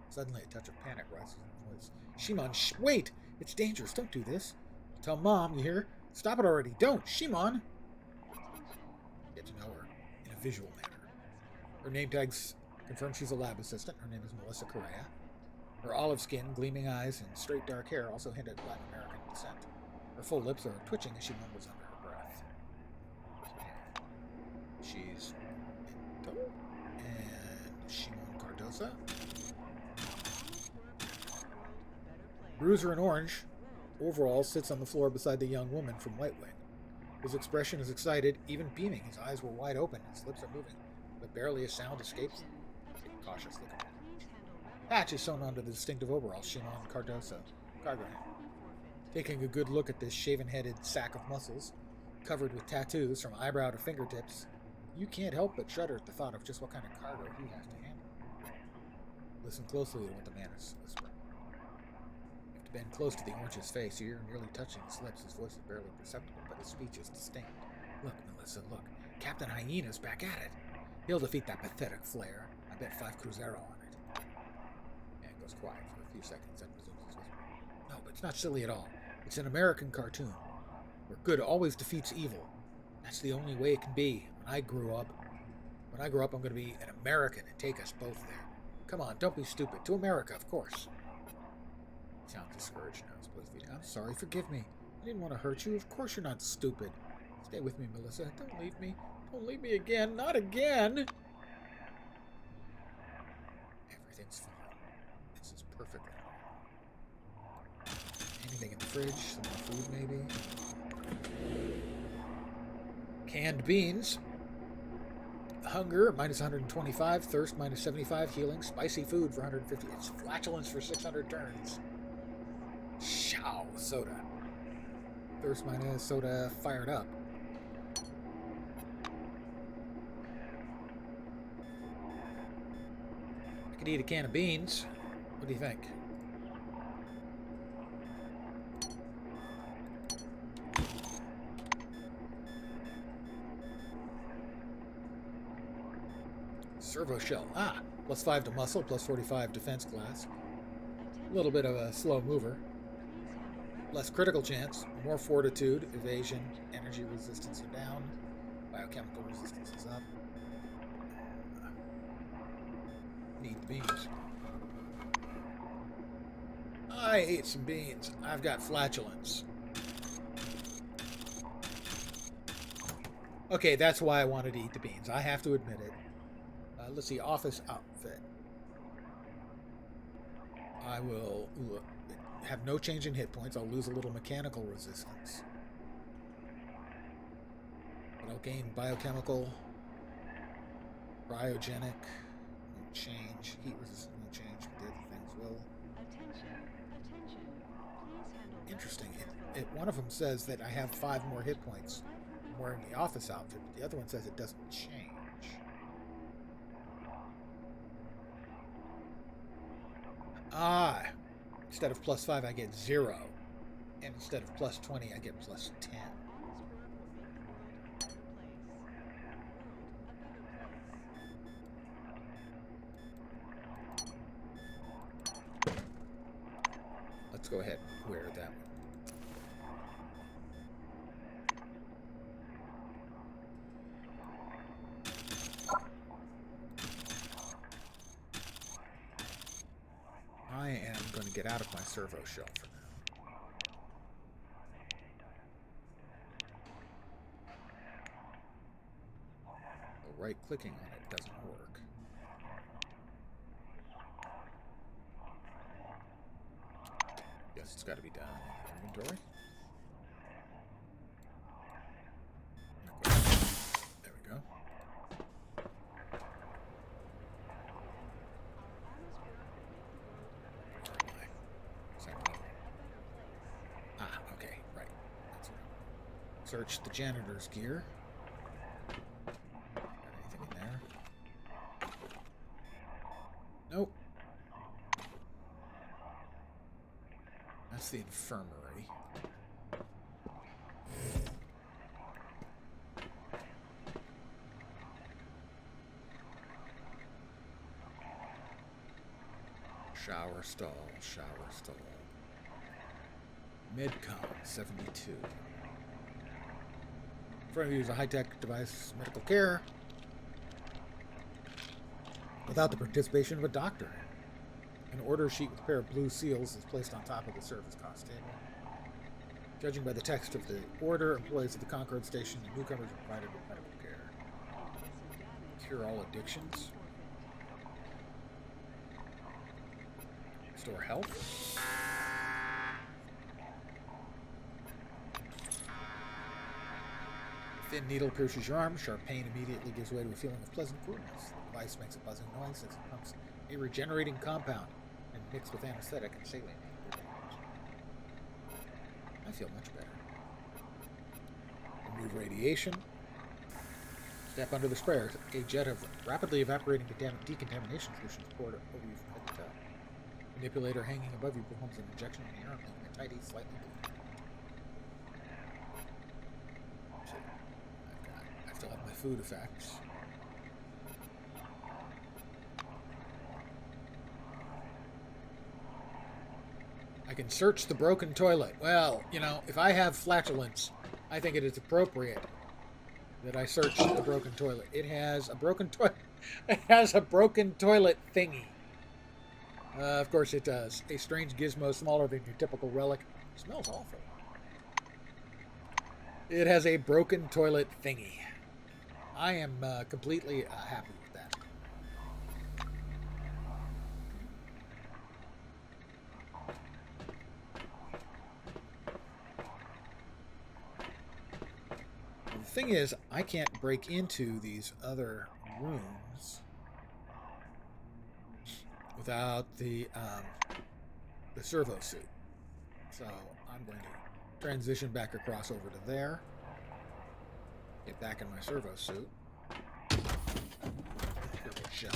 Suddenly, a touch of panic rises in her voice. Shimon, wait! It's dangerous. Don't do this. Tell Mom, you hear? Stop it already. Don't! Shimon! Get to know her in a visual manner. Her name tags confirm she's a lab assistant. Her name is Melissa Correa. Her olive skin, gleaming eyes, and straight dark hair also hint at Latin American descent. Her full lips are twitching as she mumbles under her breath. She's and Shimon Cardosa. Bruiser in orange overalls sits on the floor beside the young woman from White Wing. His expression is excited, even beaming. His eyes were wide open, his lips are moving, but barely a sound escapes them. Cautiously. Patch is sewn onto the distinctive overall, Shimon Cardosa. Cargo hand. Taking a good look at this shaven-headed sack of muscles, covered with tattoos from eyebrow to fingertips, you can't help but shudder at the thought of just what kind of cargo he has to handle. Listen closely to what the man is whispering. You have to bend close to the orange's face, you're nearly touching his lips. His voice is barely perceptible, but his speech is distinct. Look, Melissa, look. Captain Hyena's back at it. He'll defeat that pathetic flare. I bet 5 Cruzeiro on it. And goes quiet for a few seconds, then resumes his whisper. No, but it's not silly at all. It's an American cartoon, where good always defeats evil. That's the only way it can be. When I grow up, I'm going to be an American and take us both there. Come on, don't be stupid. To America, of course. He sounds discouraged now. I'm sorry, forgive me. I didn't want to hurt you. Of course you're not stupid. Stay with me, Melissa. Don't leave me. Don't leave me again. Not again. Everything's fine. This is perfectly normal. Anything in the fridge? Some more food, maybe? Canned beans. Hunger, minus 125. Thirst, minus 75. Healing. Spicy food for 150. It's flatulence for 600 turns. Chow. Soda. Thirst minus soda fired up. could eat a can of beans. What do you think? Servo shell. Ah, +5 to muscle, +45 defense class. A little bit of a slow mover. Less critical chance, more fortitude, evasion, energy resistance are down, biochemical resistance is up. Need the beans. I ate some beans. I've got flatulence. Okay, that's why I wanted to eat the beans. I have to admit it. Let's see, office outfit. I will have no change in hit points. I'll lose a little mechanical resistance. But I'll gain biochemical, cryogenic, won't change, heat resistance won't change, but the other things will. Attention. Please handle. Interesting. One of them says that I have 5 more hit points wearing the office outfit, but the other one says it doesn't change. Ah, instead of +5, I get 0. And instead of +20, I get +10. Let's go ahead and wear that one. I am going to get out of my servo shell for now. Well, right-clicking on it doesn't work. Guess it's got to be down in the inventory. There we go. Ah, okay, right. That's right. Search the janitor's gear. Got anything in there? Nope. That's the infirmary. Shower stall, shower stall. Midcom 72. In front of you is a high-tech device, medical care, without the participation of a doctor. An order sheet with a pair of blue seals is placed on top of the service cost table. Judging by the text of the order, employees of the Concord station and newcomers are provided with medical care. Cure all addictions. Restore health. Thin needle pierces your arm. Sharp pain immediately gives way to a feeling of pleasant coolness. The device makes a buzzing noise as it pumps a regenerating compound and mixed with anesthetic and saline. I feel much better. Remove radiation. Step under the sprayer. A jet of rapidly evaporating decontamination solution is poured over you from head to toe. Manipulator hanging above you performs an injection in the arm, making a tidy, slightly bleeding. I still have my food effects. I can search the broken toilet. Well, you know, if I have flatulence, I think it is appropriate that I search the broken toilet. It has a broken toilet. It has a broken toilet thingy. Of course it does. A strange gizmo smaller than your typical relic. It smells awful. It has a broken toilet thingy. I am completely happy with that. Well, the thing is, I can't break into these other rooms without the servo suit. So I'm going to transition back across over to there. Get back in my servo suit. Shell.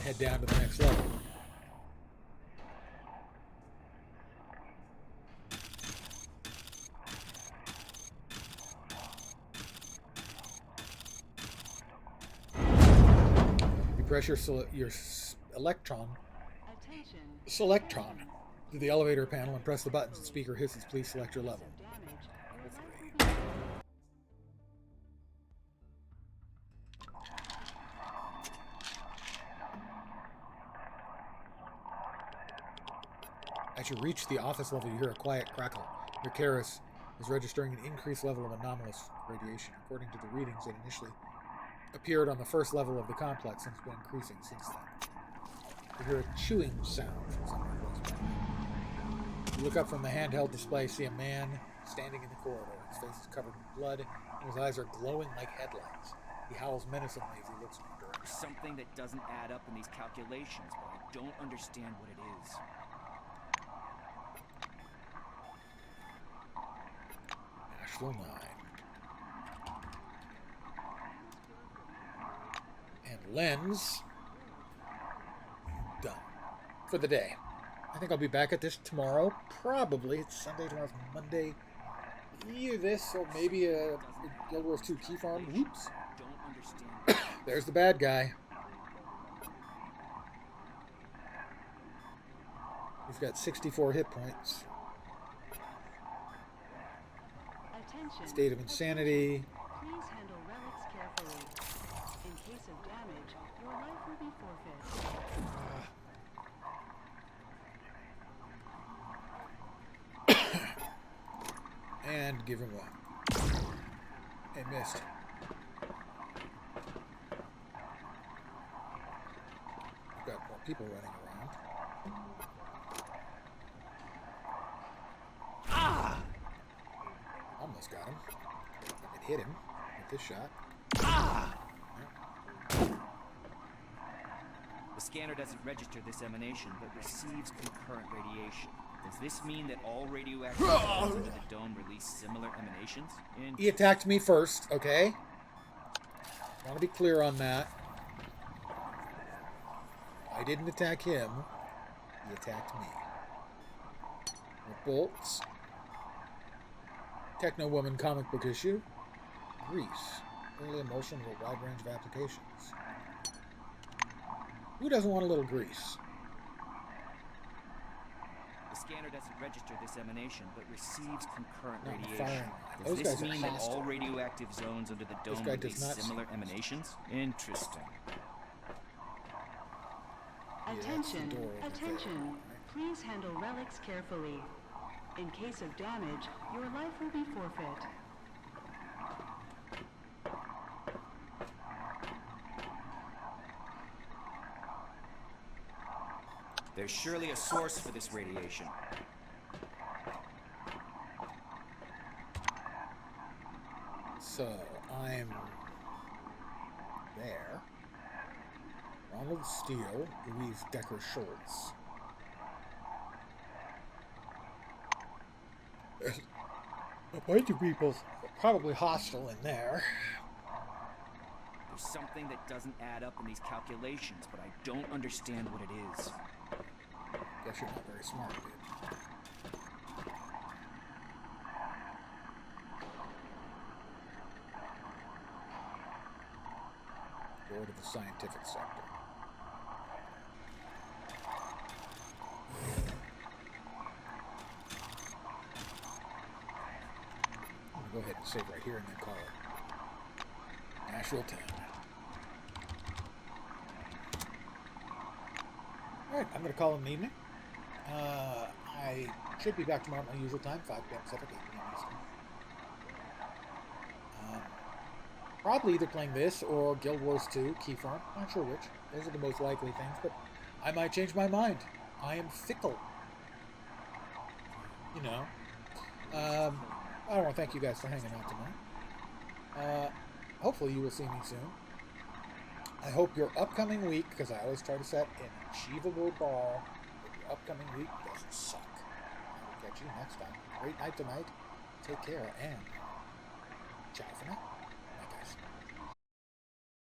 head down to the next level. You press your electron Attention. selectron to the elevator panel and press the buttons. The speaker hisses, please select your level. Damage. Your life will be As you reach the office level, you hear a quiet crackle. Your Keras is registering an increased level of anomalous radiation. According to the readings, it initially appeared on the first level of the complex and has been increasing since then. You hear a chewing sound from somewhere close by. You look up from the handheld display, see a man standing in the corridor. His face is covered in blood, and his eyes are glowing like headlights. He howls menacingly as he looks in your direction. There's something that doesn't add up in these calculations, but I don't understand what it is. Nashville 9. And Lens. Done. For the day. I think I'll be back at this tomorrow. Probably. It's Sunday, tomorrow's Monday. Either this or maybe a Guild Wars 2 key farm. Whoops. Don't understand. There's the bad guy. He's got 64 hit points. attention. State of insanity. Please handle relics carefully. In case of damage, your life will be forfeit. And give him one. It missed. We've got more people running around. Ah! Almost got him. It hit him with this shot. Ah! The scanner doesn't register this emanation, but receives concurrent radiation. Does this mean that all radioactive zones under the dome release similar emanations? He attacked me first, okay? I want to be clear on that. I didn't attack him. He attacked me. More bolts. Techno Woman comic book issue. Grease. Early emulsion with a wide range of applications. Who doesn't want a little grease? The scanner doesn't register this emanation, but receives concurrent Not radiation. firing. Does Those this guys are mean that hostile. all radioactive zones under the dome guy does release not similar seem emanations? Interesting. Attention, door over attention. there. Please handle relics carefully. In case of damage, your life will be forfeit. There's surely a source for this radiation. So, I'm there. Ronald Steele, Louise Decker-Schultz. There's a bunch of people probably hostile in there. There's something that doesn't add up in these calculations, but I don't understand what it is. Guess you're not very smart, dude. Door to the scientific sector. I'm gonna go ahead and save right here and then call it Nashville 10. Alright, I'm gonna call it an evening. I should be back tomorrow at my usual time, 5 p.m. Pacific, 8 p.m. Eastern. Probably either playing this or Guild Wars 2, Key Farm. Not sure which. Those are the most likely things, but I might change my mind. I am fickle. You know. I want to thank you guys for hanging out tonight. Hopefully you will see me soon. I hope your upcoming week, because I always try to set an achievable bar, but your upcoming week doesn't suck. I will catch you next time. Great night tonight. Take care, and ciao for now.